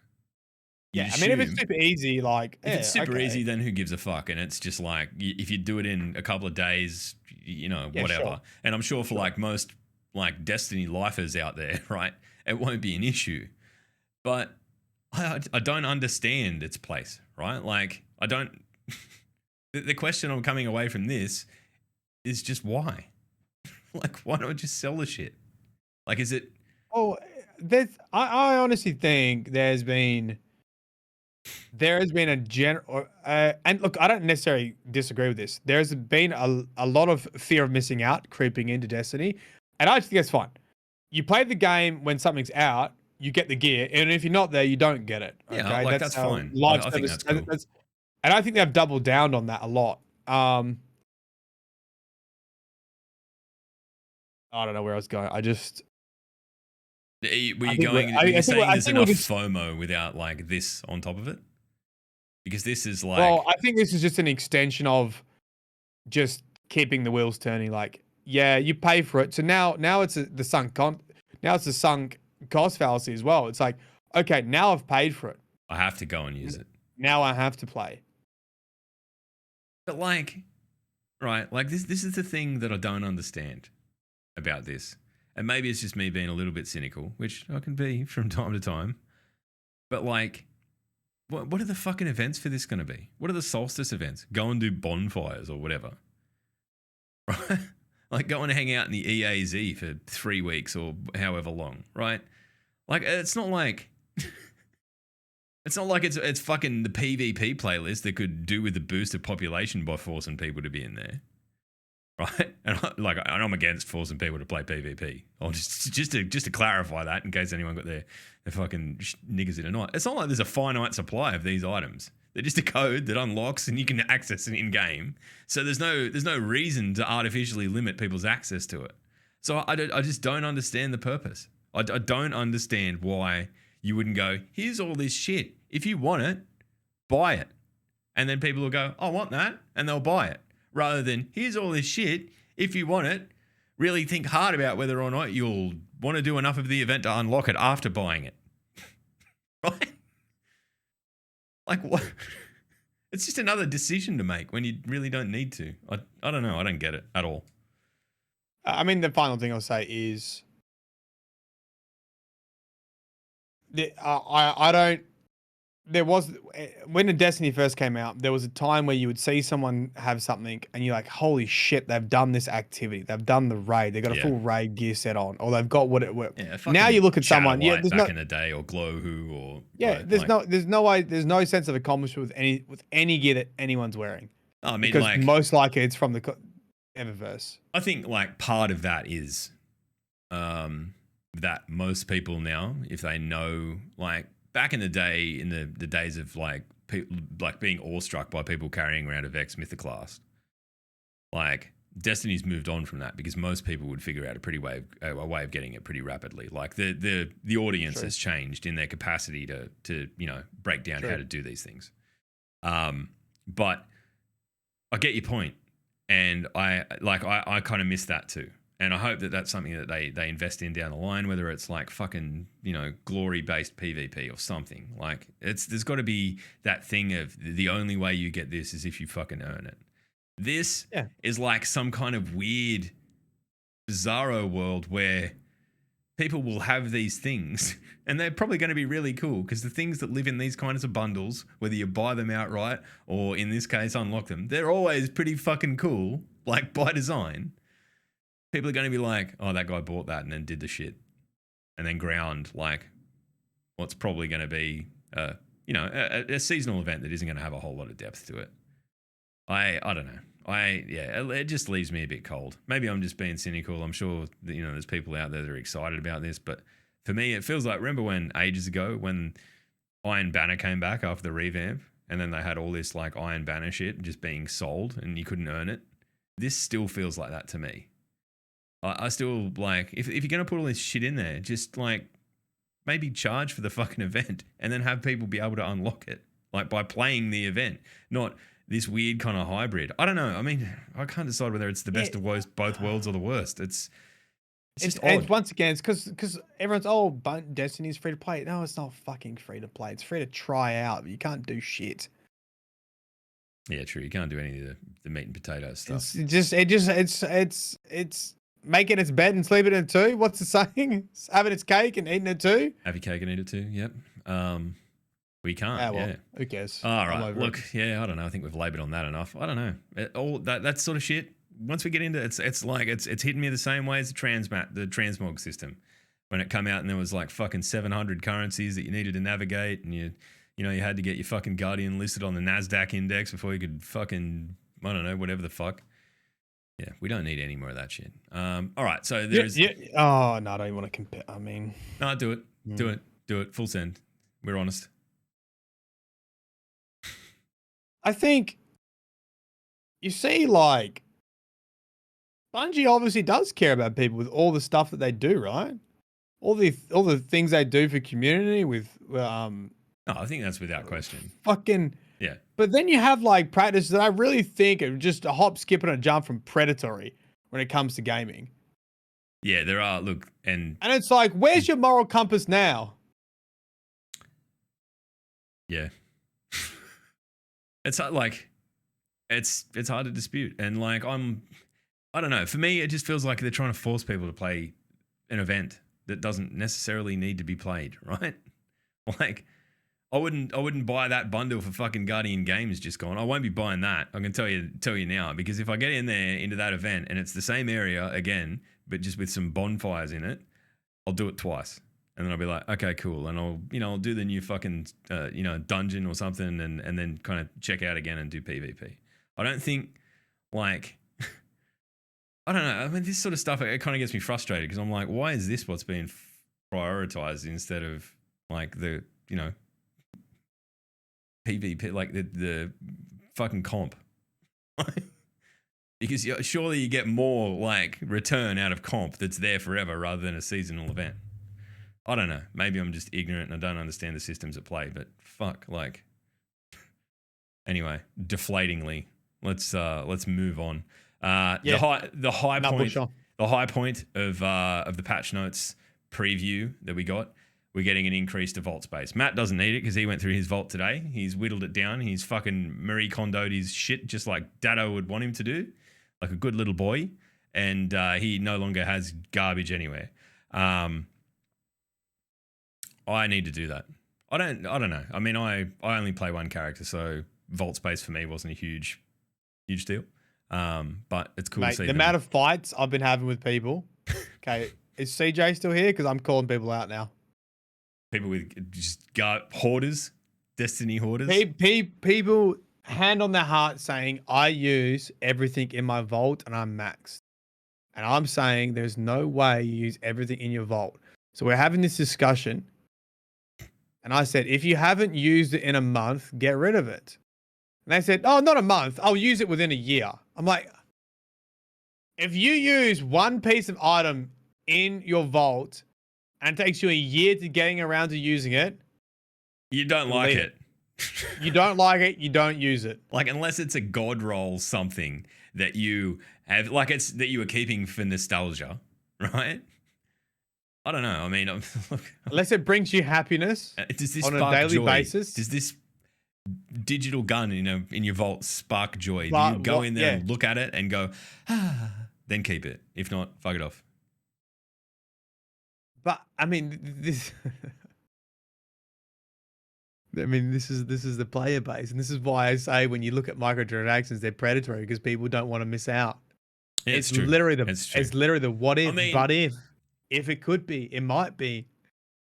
Yeah, I mean, if it's super easy, like if it's super easy, then who gives a fuck? And it's just like if you do it in a couple of days, whatever. Sure. And I'm sure for like most like Destiny lifers out there, right, it won't be an issue. But I don't understand its place, right? Like I don't. The question I'm coming away from this is just why? Like, why not just sell the shit? Like, is it? Oh, I honestly think there's been there has been a general, and look, I don't necessarily disagree with this. There's been a lot of fear of missing out creeping into Destiny, and I think that's fine. You play the game when something's out, you get the gear, and if you're not there, you don't get it. Yeah, Okay, like that's that's how fine. live I think service. that's cool. And I think they've doubled down on that a lot. I don't know where I was going. Were you I think going? I Were you think saying I there's think we're enough just. FOMO without like this on top of it? Because this is like, Well, I think this is just an extension of just keeping the wheels turning. Like, yeah, you pay for it. So now it's now it's a sunk cost fallacy as well. It's like, okay, now I've paid for it. I have to go and use it. Now I have to play. But like, right, like this is the thing that I don't understand about this. And maybe it's just me being a little bit cynical, which I can be from time to time. But like, what are the fucking events for this going to be? What are the Solstice events? Go and do bonfires or whatever. Right? Like go and hang out in the EAZ for 3 weeks or however long, right? Like it's not like it's fucking the PvP playlist that could do with the boost of population by forcing people to be in there. Right? And I'm against forcing people to play PvP. Or just to clarify that in case anyone got their fucking niggers in or not. It's not like there's a finite supply of these items. They're just a code that unlocks and you can access it in game. So there's no reason to artificially limit people's access to it. So I just don't understand the purpose. I don't understand why you wouldn't go, here's all this shit. If you want it, buy it. And then people will go, I want that, and they'll buy it. Rather than, here's all this shit. If you want it, really think hard about whether or not you'll want to do enough of the event to unlock it after buying it. Right? Like, what? It's just another decision to make when you really don't need to. I don't know. I don't get it at all. I mean, the final thing I'll say is, I don't. There was when the Destiny first came out, there was a time where you would see someone have something, and you're like, "Holy shit! They've done this activity. They've done the raid. They've got a full raid gear set on, or they've got what it worked." Yeah, now you look at someone, yeah, there's back in the day, or Glowwho, or yeah, right, there's no sense of accomplishment with any gear that anyone's wearing. I mean, because like, most likely it's from the Eververse. I think like part of that is, that most people now, if they know, like back in the day, in the days of like being awestruck by people carrying around a Vex Mythoclast, like Destiny's moved on from that because most people would figure out a way of getting it pretty rapidly. Like the audience has changed in their capacity to break down how to do these things. But I get your point, and I kind of miss that too. And I hope that that's something that they invest in down the line, whether it's like fucking, glory-based PvP or something. Like there's got to be that thing of the only way you get this is if you fucking earn it. This is like some kind of weird, bizarro world where people will have these things and they're probably going to be really cool because the things that live in these kinds of bundles, whether you buy them outright or in this case unlock them, they're always pretty fucking cool, like by design. People are going to be like, oh, that guy bought that and then did the shit and then ground like what's probably going to be, a seasonal event that isn't going to have a whole lot of depth to it. I don't know. It just leaves me a bit cold. Maybe I'm just being cynical. I'm sure that, there's people out there that are excited about this, but for me, it feels like, remember when ages ago when Iron Banner came back after the revamp and then they had all this like Iron Banner shit just being sold and you couldn't earn it? This still feels like that to me. I still like, if you're going to put all this shit in there, just like maybe charge for the fucking event and then have people be able to unlock it, like by playing the event, not this weird kind of hybrid. I don't know. I mean, I can't decide whether it's the best of both worlds or the worst. It's just odd. It's once again, it's because everyone's, Destiny's free to play. No, it's not fucking free to play. It's free to try out. You can't do shit. Yeah, true. You can't do any of the meat and potato stuff. It's making its bed and sleeping in it too. What's the saying? It's having its cake and eating it too. Have your cake and eat it too. Yep. We can't. Ah, well, who cares? All right. Look, I don't know. I think we've laboured on that enough. I don't know. All that sort of shit. Once we get into it, it's like it's hitting me the same way as the transmog system. When it came out and there was like fucking 700 currencies that you needed to navigate, and You know, you had to get your fucking Guardian listed on the NASDAQ index before you could fucking, I don't know, whatever the fuck. Yeah, we don't need any more of that shit. All right, so there's... Oh, no, I don't even want to compare. I mean... No, do it. Do it. Full send. We're honest. I think you see, like, Bungie obviously does care about people with all the stuff that they do, right? All the things they do for community with No, I think that's without question. fucking Yeah. But then you have like practices that I really think are just a hop, skip, and a jump from predatory when it comes to gaming. Yeah, there are. Look, and it's like, where's your moral compass now? Yeah. It's like it's hard to dispute. And like I don't know. For me, it just feels like they're trying to force people to play an event that doesn't necessarily need to be played, right? Like I wouldn't buy that bundle for fucking Guardian Games just gone. I won't be buying that. I can tell you now, because if I get in there into that event and it's the same area again, but just with some bonfires in it, I'll do it twice. And then I'll be like, okay, cool. And I'll do the new fucking dungeon or something and then kind of check out again and do PvP. I don't think like I don't know. I mean, this sort of stuff, it kind of gets me frustrated because I'm like, why is this what's being prioritized instead of like the, PvP, like the fucking comp? Because surely you get more like return out of comp that's there forever rather than a seasonal event. I don't know. Maybe I'm just ignorant and I don't understand the systems at play, but fuck, like. Anyway, deflatingly, let's move on. The high point of the patch notes preview that we got, we're getting an increase to vault space. Matt doesn't need it because he went through his vault today. He's whittled it down. He's fucking Marie Kondo'd his shit just like Dado would want him to do, like a good little boy. And he no longer has garbage anywhere. I need to do that. I don't know. I mean, I only play one character, so vault space for me wasn't a huge deal. But it's cool to see the amount of fights I've been having with people. Okay, is CJ still here? Because I'm calling people out now. People with just hoarders, Destiny hoarders. People hand on their heart saying, I use everything in my vault and I'm maxed. And I'm saying there's no way you use everything in your vault. So we're having this discussion. And I said, if you haven't used it in a month, get rid of it. And they said, oh, not a month. I'll use it within a year. I'm like, if you use one piece of item in your vault and it takes you a year to getting around to using it, you don't like it. You don't like it, you don't use it. Like, unless it's a god roll something that you have, like it's that you are keeping for nostalgia, right? I don't know. I mean, look, unless it brings you happiness on a daily basis. Does this digital gun in your vault spark joy? Do you go in there and look at it and go, then keep it? If not, fuck it off. But I mean, this. I mean, this is the player base, and this is why I say when you look at microtransactions, they're predatory because people don't want to miss out. Yeah, it's literally the what if, but if it could be, it might be.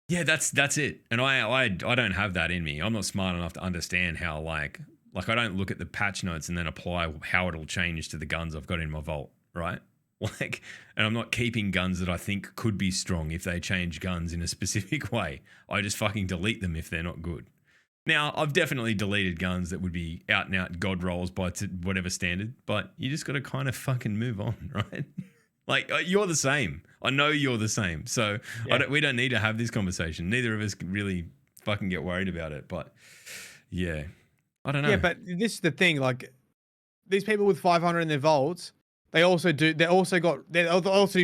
Yeah, that's it. And I don't have that in me. I'm not smart enough to understand how like I don't look at the patch notes and then apply how it'll change to the guns I've got in my vault, right? Like, and I'm not keeping guns that I think could be strong if they change guns in a specific way. I just fucking delete them if they're not good. Now, I've definitely deleted guns that would be out and out god rolls by whatever standard, but you just got to kind of fucking move on, right? Like, you're the same. I know you're the same. So we don't need to have this conversation. Neither of us really fucking get worried about it. But yeah, I don't know. Yeah, but this is the thing. Like, these people with 500 in their vaults, they also do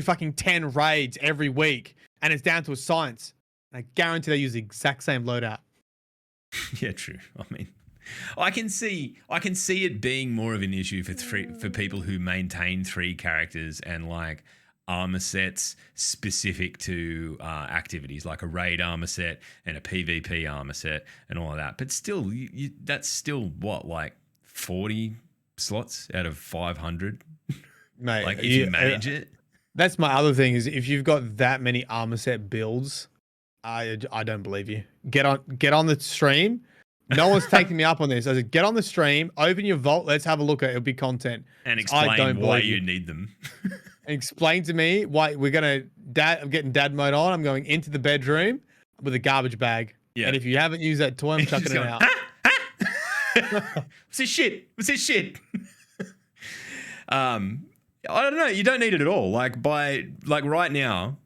fucking 10 raids every week, and it's down to a science. And I guarantee they use the exact same loadout. Yeah, true. I mean, I can see it being more of an issue for people who maintain 3 characters and like armor sets specific to activities, like a raid armor set and a PvP armor set and all of that. But still, that's still what, like 40 slots out of 500, mate. Like if you manage it. That's my other thing is if you've got that many armor set builds, I don't believe you. Get on the stream No one's taking me up on this. I said, get on the stream, open your vault, let's have a look at it. It'll be content. And I don't explain why believe you need them. And explain to me why we're gonna I'm getting dad mode on. I'm going into the bedroom with a garbage bag. Yeah. And if you haven't used that toy, I'm chucking it out. What's this shit? What's this shit? I don't know. You don't need it at all. Like right now,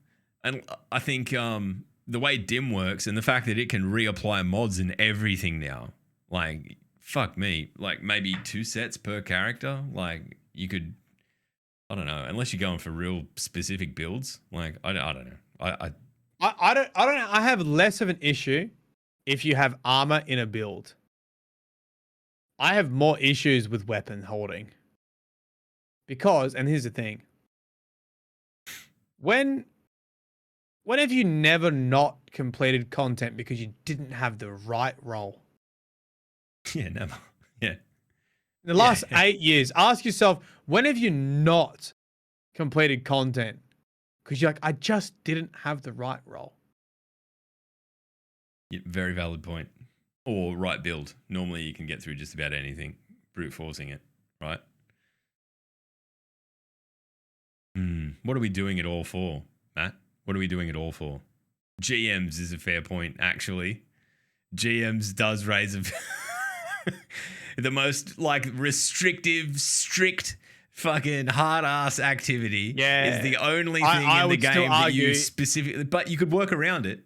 and I think the way Dim works and the fact that it can reapply mods and everything now, like fuck me, like maybe 2 sets per character. Like you could, I don't know, unless you're going for real specific builds. Like I don't know. I don't know. I have less of an issue if you have armor in a build. I have more issues with weapon holding. Because, and here's the thing. When have you never not completed content because you didn't have the right role? Yeah, never. Yeah. In the last 8 years, ask yourself, when have you not completed content? Because you're like, I just didn't have the right role. Yeah, very valid point. Or right build. Normally you can get through just about anything, brute forcing it, right? What are we doing it all for, Matt? What are we doing it all for? GMs is a fair point, actually. GMs does raise the most like restrictive, strict, fucking hard ass activity. Yeah. Is the only thing in the game that you specifically, but you could work around it.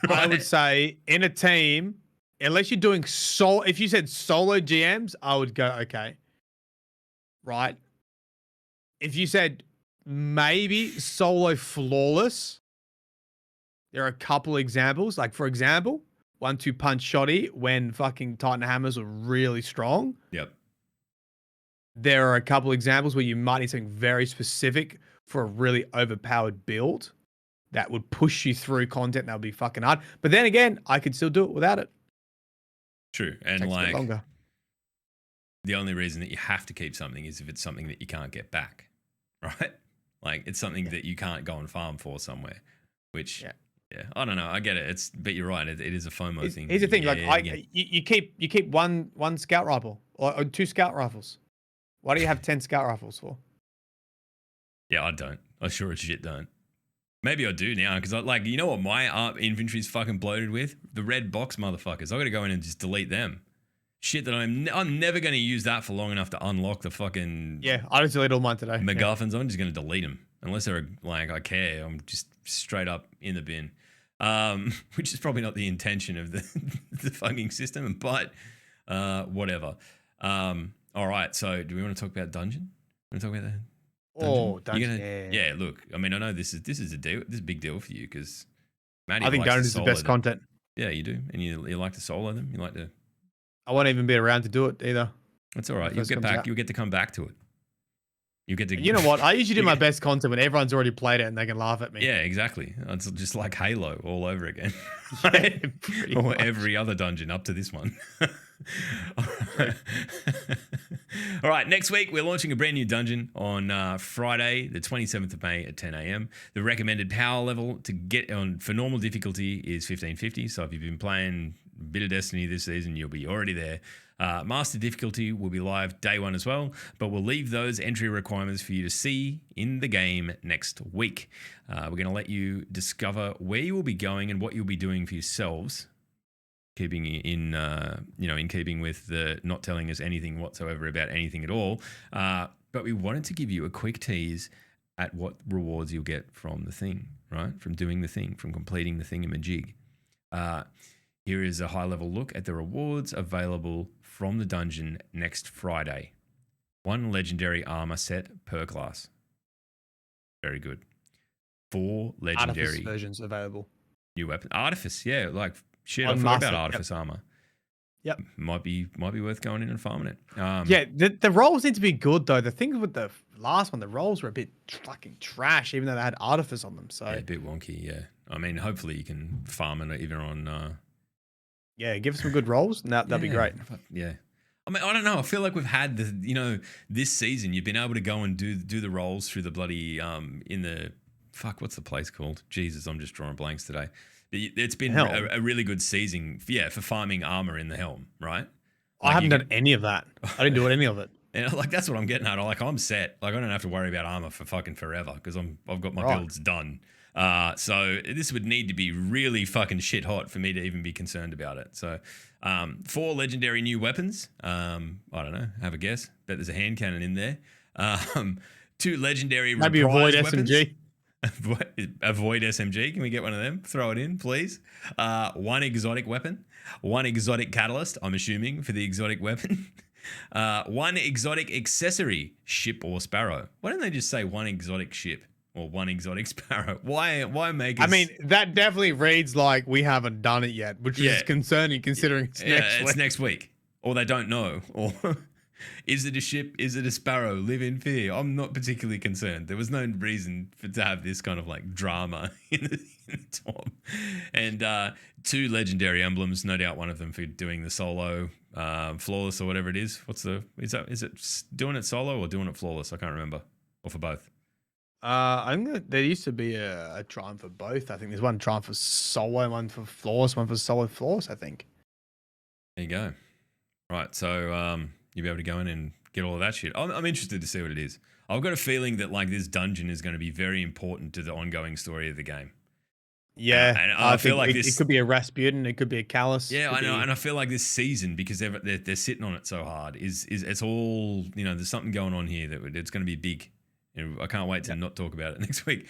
Right? I would say in a team, unless you're doing if you said solo GMs, I would go, okay. Right? If you said maybe solo flawless, there are a couple examples. Like, for example, 1-2 punch shoddy when fucking Titan hammers were really strong. Yep. There are a couple examples where you might need something very specific for a really overpowered build that would push you through content that would be fucking hard. But then again, I could still do it without it. True. And takes a bit longer. The only reason that you have to keep something is if it's something that you can't get back, right? Like it's something that you can't go and farm for somewhere, which, yeah, I don't know. I get it. But you're right. It is a FOMO thing. Here's the thing. You keep one scout rifle or 2 scout rifles. Why do you have 10 scout rifles for? Yeah, I don't. I sure as shit don't. Maybe I do now because you know what my inventory's fucking bloated with? The red box motherfuckers. I got to go in and just delete them. Shit that I'm never going to use that for long enough to unlock the fucking... Yeah, I just deleted all mine today. MacGuffins. Yeah. I'm just going to delete them. Unless they're I care. I'm just straight up in the bin. Which is probably not the intention of the fucking system, but whatever. All right, so do we want to talk about dungeon? Want to talk about that? Oh, dungeon. Yeah, look. I mean, I know this is a deal. This is a big deal for you because Maddie. I think dungeon is the best content. Yeah, you do, and you like to solo them. You like to. I won't even be around to do it either. That's all right. You'll get back. You'll get to come back to it. You get to. You know what? I usually do my best content when everyone's already played it and they can laugh at me. Yeah, exactly. It's just like Halo all over again. Yeah, or every other dungeon up to this one. All right, next week we're launching a brand new dungeon on Friday, the 27th of May at 10 a.m. The recommended power level to get on for normal difficulty is 1550. So if you've been playing a bit of Destiny this season, you'll be already there. Master difficulty will be live day 1 as well, but we'll leave those entry requirements for you to see in the game next week. We're going to let you discover where you will be going and what you'll be doing for yourselves, keeping in keeping with the not telling us anything whatsoever about anything at all. But we wanted to give you a quick tease at what rewards you'll get from the thing, right? From doing the thing, from completing the thingamajig. Here is a high-level look at the rewards available from the dungeon next Friday. 1 legendary armor set per class. Very good. 4 legendary Artifice versions available. New weapon. Artifice, yeah. Like, shit, I On forgot master, about Artifice armor. Yep. Might be worth going in and farming it. Yeah, the rolls need to be good, though. The thing with the last one, the rolls were a bit fucking trash, even though they had Artifice on them. So yeah, a bit wonky, yeah. I mean, hopefully you can farm it either on... yeah, give us some good rolls, and that'd be great. Yeah. I mean, I don't know. I feel like we've had this season, you've been able to go and do the rolls through the bloody, in the, what's the place called? Jesus, I'm just drawing blanks today. It's been Helm? a really good season, for farming armor in the helm, right? I haven't done any of that. I didn't do any of it. And like that's what I'm getting at. Like I'm set. Like I don't have to worry about armor for fucking forever because I've got my Right. builds done. So this would need to be really fucking shit hot for me to even be concerned about it. So 4 legendary new weapons. I don't know. Have a guess. Bet there's a hand cannon in there. 2 legendary Maybe avoid reprise weapons. SMG. Avoid SMG. Can we get one of them? Throw it in, please. 1 exotic weapon. 1 exotic catalyst. I'm assuming for the exotic weapon. 1 exotic accessory, ship or sparrow. Why don't they just say 1 exotic ship or 1 exotic sparrow? Why make? I mean, that definitely reads like we haven't done it yet, which is concerning considering it's next week. It's next week, or they don't know, or is it a ship? Is it a sparrow? Live in fear. I'm not particularly concerned. There was no reason to have this kind of like drama in the top. And 2 legendary emblems. No doubt one of them for doing the solo flawless or whatever it is. Is it doing it solo or doing it flawless? I can't remember. Or for both. I think there used to be a triumph for both. I think there's one triumph for solo, one for flawless, one for solo flawless, I think. There you go. Right, so you'll be able to go in and get all of that shit. I'm interested to see what it is. I've got a feeling that like this dungeon is going to be very important to the ongoing story of the game. Yeah, and I feel like it could be a Rasputin, it could be a Callus. Yeah, I know, and I feel like this season, because they're sitting on it so hard, is it's all, there's something going on here that it's going to be big. I can't wait to not talk about it next week.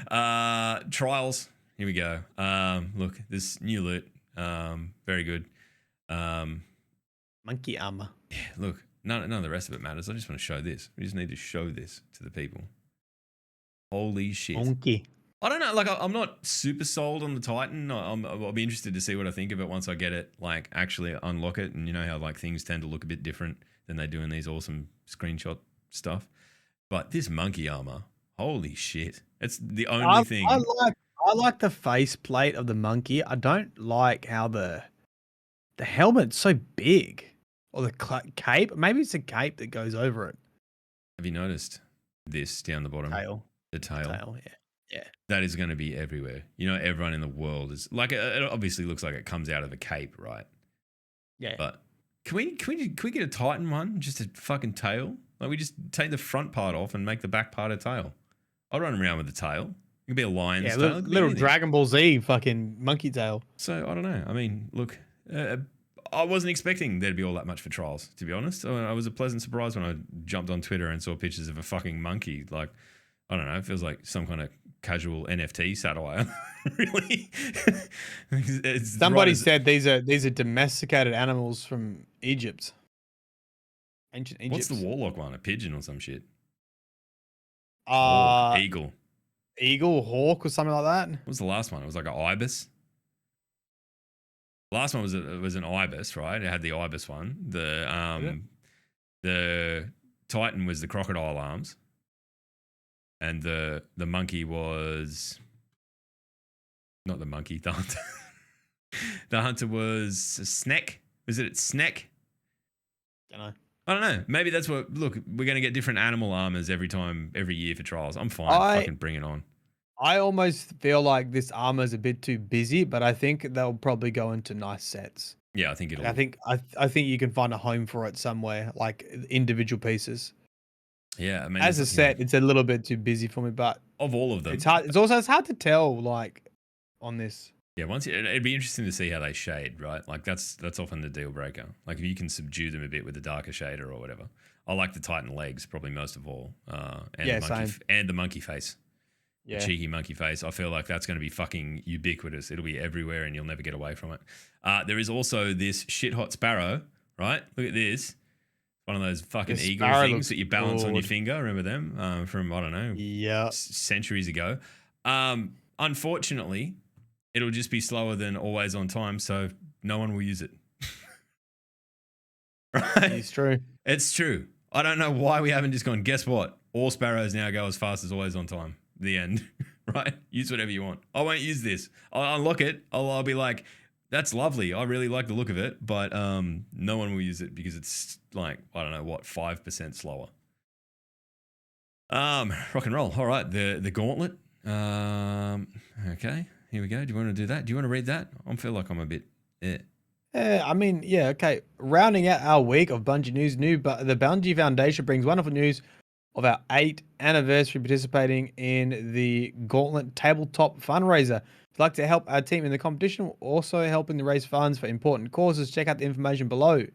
Trials, here we go. Look, this new loot, very good. Monkey armor. Yeah, look, none of the rest of it matters. I just want to show this. We just need to show this to the people. Holy shit. Monkey. I don't know. Like, I'm not super sold on the Titan. I'll be interested to see what I think of it once I get it, like, actually unlock it. And you know how, like, things tend to look a bit different than they do in these awesome screenshot stuff. But this monkey armor, holy shit. It's the only thing. I like the faceplate of the monkey. I don't like how the helmet's so big. Or the cape. Maybe it's a cape that goes over it. Have you noticed this down the bottom? Tail. The tail. Yeah. Yeah. That is going to be everywhere. Everyone in the world is like, it obviously looks like it comes out of a cape, right? Yeah. But can we get a Titan one? Just a fucking tail? Like we just take the front part off and make the back part a tail. I'll run around with the tail. It could be a lion's tail. Little Dragon Ball Z fucking monkey tail. So I don't know. I mean, look, I wasn't expecting there to be all that much for trials, to be honest. I was a pleasant surprise when I jumped on Twitter and saw pictures of a fucking monkey. Like, I don't know. It feels like some kind of casual NFT satire. Really? Somebody said these are domesticated animals from Egypt. Ancient Egypt. What's the warlock one? A pigeon or some shit? Eagle, hawk, or something like that. What was the last one? It was like an ibis. Last one was an ibis, right? It had the ibis one. The Titan was the crocodile arms, and the monkey was not the monkey. The hunter. The hunter was a snack. Was it snack? I don't know. Maybe that's what. Look, we're going to get different animal armors every year for trials. I'm fine. Fucking bring it on. I almost feel like this armor is a bit too busy, but I think they'll probably go into nice sets. Yeah, I think it'll. I think you can find a home for it somewhere, like individual pieces. Yeah, I mean, as a set, it's a little bit too busy for me. But of all of them, it's hard. It's hard to tell, like, on this. Yeah, it'd be interesting to see how they shade, right? Like that's often the deal breaker. Like if you can subdue them a bit with a darker shader or whatever. I like the Titan legs probably most of all, and the monkey face. Yeah. The cheeky monkey face. I feel like that's going to be fucking ubiquitous. It'll be everywhere and you'll never get away from it. There is also this shit hot sparrow, right? Look at this. One of those fucking eagle things that you balance on your finger. Remember them from, I don't know, centuries ago. Unfortunately, it'll just be slower than always on time, so no one will use it. Right? It's true. It's true. I don't know why we haven't just gone, guess what? All sparrows now go as fast as always on time. The end. Right? Use whatever you want. I won't use this. I'll unlock it. I'll be like, that's lovely. I really like the look of it, but no one will use it because it's like, I don't know what, 5% slower. Rock and roll. All right. The gauntlet. Okay, here we go. Do you want to do that? Do you want to read that? I feel like I'm a bit. Yeah. Okay. Rounding out our week of Bungie news, the Bungie Foundation brings wonderful news of our 8th anniversary participating in the Gauntlet Tabletop Fundraiser. If you'd like to help our team in the competition, we're also helping to raise funds for important causes. Check out the information below.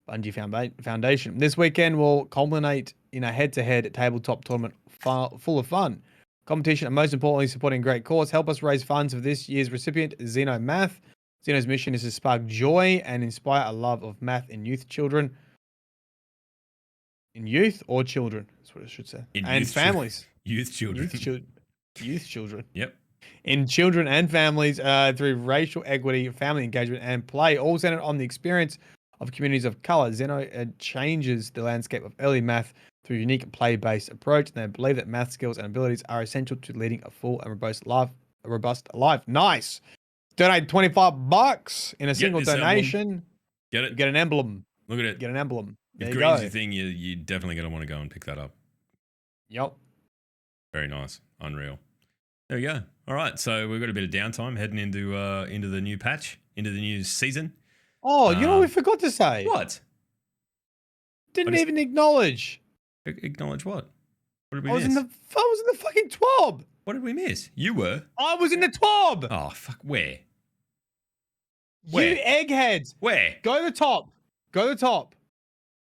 Bungie Foundation. This weekend will culminate in a head-to-head tabletop tournament full of fun, competition, and most importantly, supporting a great cause. Help us raise funds for this year's recipient, Zeno Math. Zeno's mission is to spark joy and inspire a love of math in youth children. In youth or children, that's what it should say. And families. Youth children. Youth children. Yep. In children and families through racial equity, family engagement, and play, all centered on the experience of communities of color. Zeno changes the landscape of early math through a unique play-based approach, and they believe that math skills and abilities are essential to leading a full and robust life. Nice. Donate $25 in a single donation. Emblem. Get it? You get an emblem. Look at it. Get an emblem. If green's your thing, you definitely going to want to go and pick that up. Yep. Very nice. Unreal. There we go. All right. So we've got a bit of downtime heading into the new patch, into the new season. Oh, you know what we forgot to say? What? Didn't even acknowledge. Acknowledge what? What did we I miss? was in the fucking TWAB. What did we miss? You were? I was in the TWAB. Oh, fuck. Where? You eggheads. Where? Go to the top. Go to the top.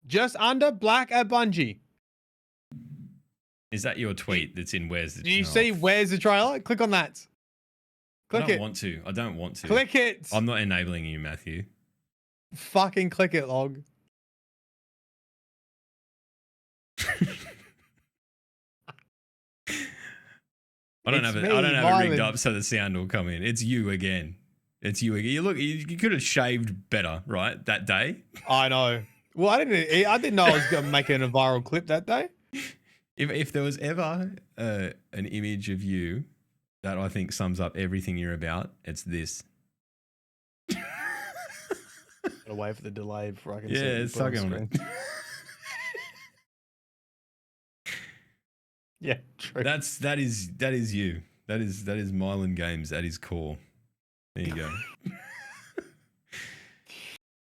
Just under Black at Bungie. Is that your tweet that's in Where's the Do you see Where's the Trailer? Click on that. Click it. I don't want to. Click it. I'm not enabling you, Matthew. Fucking click it, log. I don't have it rigged up so the sound will come in. It's you again. It's you again. You could have shaved better, right? That day. I know. Well, I didn't know I was going to make it a viral clip that day. If there was ever an image of you that I think sums up everything you're about, it's this. Gotta wait for the delay before I can see it. It's stuck on it. Yeah, true. That is you. That is Mylan Games at his core. There you go.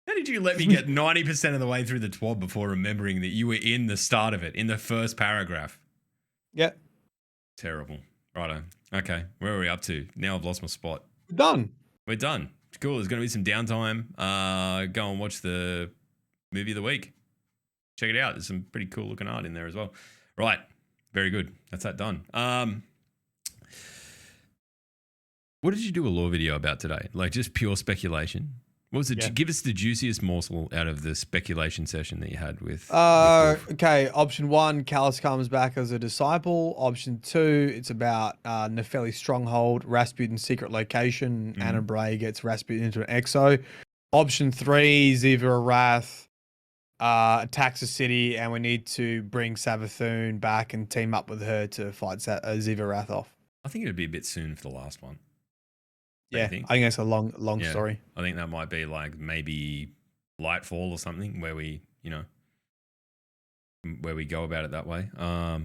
How did you let me get 90% of the way through the TWAB before remembering that you were in the start of it, in the first paragraph? Yeah. Terrible. Righto. Okay, where are we up to? Now I've lost my spot. We're done. We're done. Cool. There's going to be some downtime. Go and watch the movie of the week. Check it out. There's some pretty cool looking art in there as well. Right. Very good. That's that done. What did you do a lore video about today? Like just pure speculation? What was it? Yeah. Give us the juiciest morsel out of the speculation session that you had with. Okay. Option 1, Callus comes back as a disciple. Option 2, it's about Nefeli's stronghold, Rasputin's secret location. Anna Bray gets Rasputin into an exo. Option 3, Ziva Arath attacks the city, and we need to bring Savathun back and team up with her to fight Ziva Arath off. I think it'd be a bit soon for the last one. Yeah, I think that's a long story. I think that might be like maybe Lightfall or something where we go about it that way. I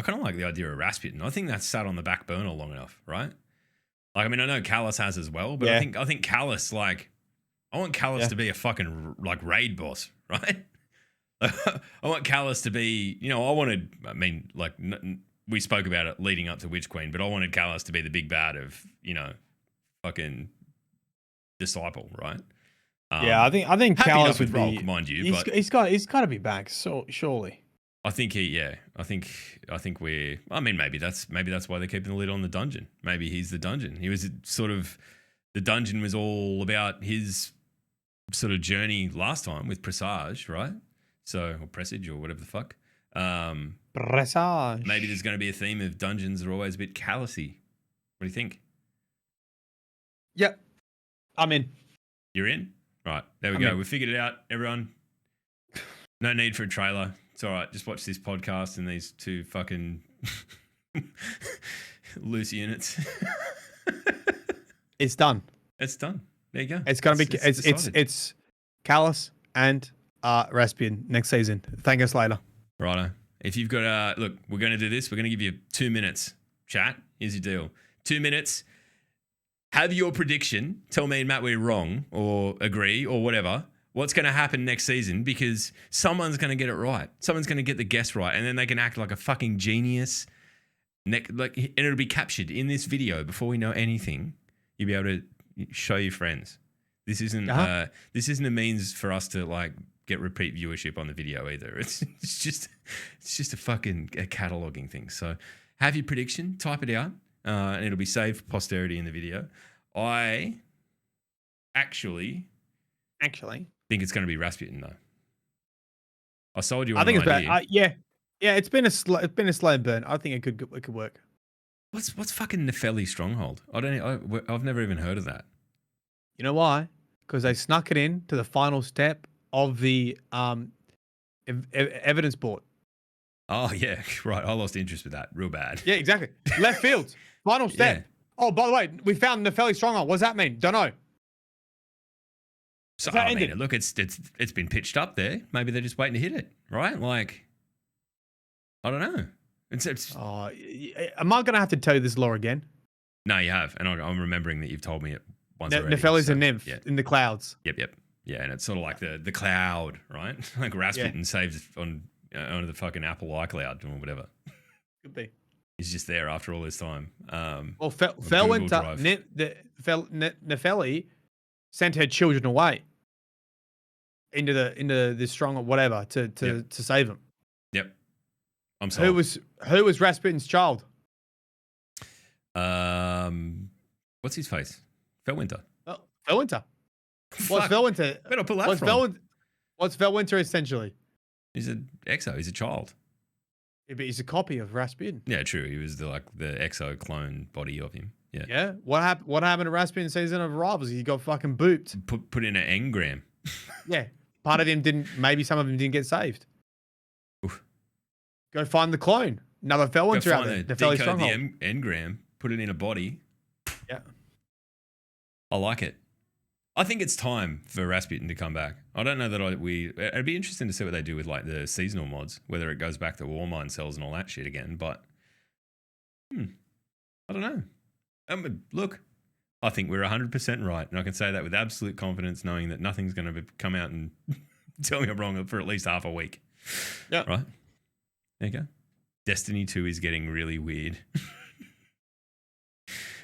kind of like the idea of Rasputin. I think that's sat on the back burner long enough, right? Like, I mean, I know Callus has as well, but I think Callus, like, I want Callus to be a fucking like raid boss, right? I want Callus to be, we spoke about it leading up to Witch Queen, but I wanted Callus to be the big bad of, fucking disciple, right? I think Callus would be, mind you. He's got to be back, so surely. I think maybe that's why they're keeping the lid on the dungeon. Maybe he's the dungeon. He was sort of, the dungeon was all about his sort of journey last time with Presage, right? So, or Presage or whatever the fuck. Presage. Maybe there's going to be a theme of dungeons are always a bit callousy. What do you think? Yep. I'm in. You're in? Right. There we go. We figured it out, everyone. No need for a trailer. It's all right. Just watch this podcast and these two fucking loose units. It's done. It's done. There you go. It's going to be, it's Callus and Rasputin next season. Thank us later. Righto. If you've got, look, we're going to do this. We're going to give you 2 minutes. Chat, here's your deal. 2 minutes. Have your prediction. Tell me and Matt we're wrong or agree or whatever. What's going to happen next season? Because someone's going to get it right. Someone's going to get the guess right. And then they can act like a fucking genius. And it'll be captured in this video before we know anything. You'll be able to show your friends. This isn't a means for us to like get repeat viewership on the video either. It's just a fucking cataloging thing. So have your prediction, type it out, and it'll be saved for posterity in the video. I actually think it's going to be Rasputin though. I sold you on an idea. Yeah, it's been a slow burn. I think it could work. What's fucking Nefelli's stronghold? I've never even heard of that. You know why? Because they snuck it in to the final step of the evidence board. Oh yeah, right. I lost interest with that real bad. Yeah, exactly. Left field, final step. Yeah. Oh, by the way, we found Nefelli's stronghold. What does that mean? Don't know. So I mean, look, it's been pitched up there. Maybe they're just waiting to hit it, right? Like, I don't know. Am I going to have to tell you this lore again? No, you have, and I'm remembering that you've told me it once already. Nefelli's a nymph in the clouds. Yep. Yeah, and it's sort of like the cloud, right? Like Rasputin saves on the fucking Apple iCloud or whatever. Could be. He's just there after all this time. Well, Nefelli sent her children away into the strong or whatever to save them. Yep. I'm sorry. Who was Rasputin's child? What's his face? Felwinter. Oh, Felwinter. What's Felwinter? Better pull that from. What's Felwinter essentially? He's an exo. He's a child. Yeah, but he's a copy of Rasputin. Yeah, true. He was the exo clone body of him. Yeah. Yeah. What happened to Rasputin season of Rivals? He got fucking booped. Put in an engram. Yeah. Part of him maybe some of them didn't get saved. Oof. Go find the clone. Another Felwinter out there. Decode the engram. Put it in a body. Yeah. I like it. I think it's time for Rasputin to come back. I don't know that it'd be interesting to see what they do with like the seasonal mods, whether it goes back to Warmind cells and all that shit again. But I don't know. Look, I think we're 100% right, and I can say that with absolute confidence, knowing that nothing's going to come out and tell me I'm wrong for at least half a week. Yeah. Right. There you go. Destiny 2 is getting really weird.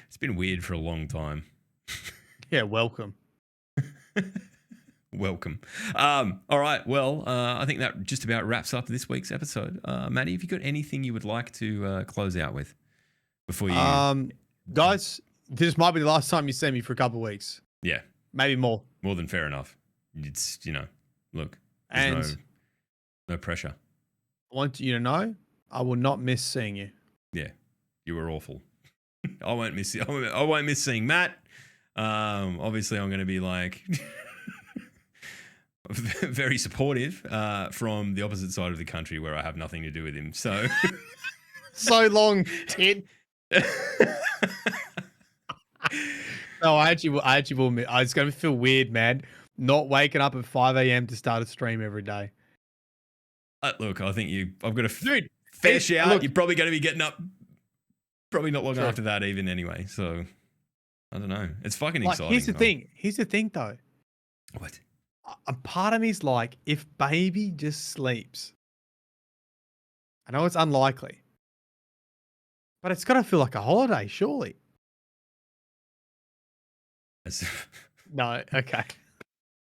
It's been weird for a long time. Yeah, welcome. Welcome. All right. Well, I think that just about wraps up this week's episode. Maddie, have you got anything you would like to close out with before you? Guys, this might be the last time you see me for a couple of weeks. Yeah. Maybe more. More than fair enough. It's, look, and there's no pressure. I want you to know, I will not miss seeing you. Yeah. You were awful. I won't miss you. I won't miss seeing Matt. Obviously I'm going to be like very supportive from the opposite side of the country where I have nothing to do with him. So so long, Ted. No, I actually will. It's going to feel weird, man. Not waking up at 5 a.m. to start a stream every day. Look, I think I've got a fair shout. Look, you're probably going to be getting up probably not long after that even anyway. So I don't know. It's fucking exciting. Here's the thing though. What? A part of me is like, if baby just sleeps, I know it's unlikely, but it's got to feel like a holiday, surely. No, okay.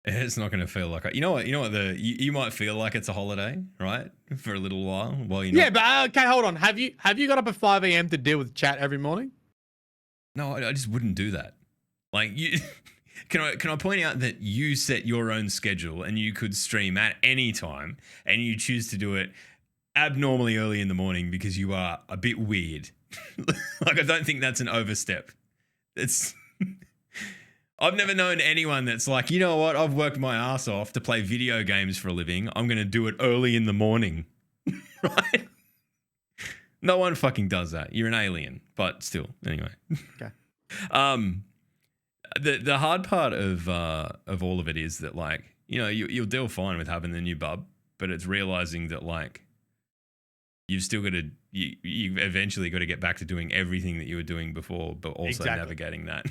It's not going to feel like you know what you might feel like it's a holiday, right? For a little while you. Yeah, but okay, hold on. Have you got up at 5 a.m. to deal with chat every morning? No, I just wouldn't do that. Like you. Can I point out that you set your own schedule and you could stream at any time and you choose to do it abnormally early in the morning because you are a bit weird. Like, I don't think that's an overstep. I've never known anyone that's like, you know what? I've worked my ass off to play video games for a living. I'm going to do it early in the morning. Right? No one fucking does that. You're an alien, but still. Anyway. Okay. The hard part of all of it is that, like, you'll deal fine with having the new bub, but it's realizing that, like, you've still got to you eventually got to get back to doing everything that you were doing before, but also navigating that.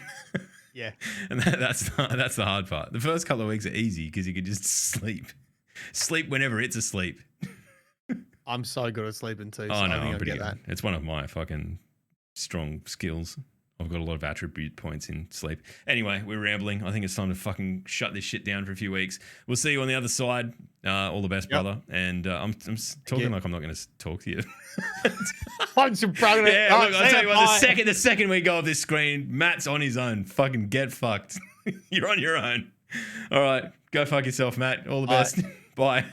Yeah. And that's the hard part. The first couple of weeks are easy because you can just sleep whenever it's asleep. I'm so good at sleeping too. Oh So no, I think I'm I'll pretty get good. that. It's one of my fucking strong skills. I've got a lot of attribute points in sleep. Anyway, we're rambling. I think it's time to fucking shut this shit down for a few weeks. We'll see you on the other side. All the best, brother. And I'm talking like I'm not going to talk to you. I'm surprised. Yeah, look, I'll tell you what. The second we go off this screen, Matt's on his own. Fucking get fucked. You're on your own. All right, go fuck yourself, Matt. All the best. Bye.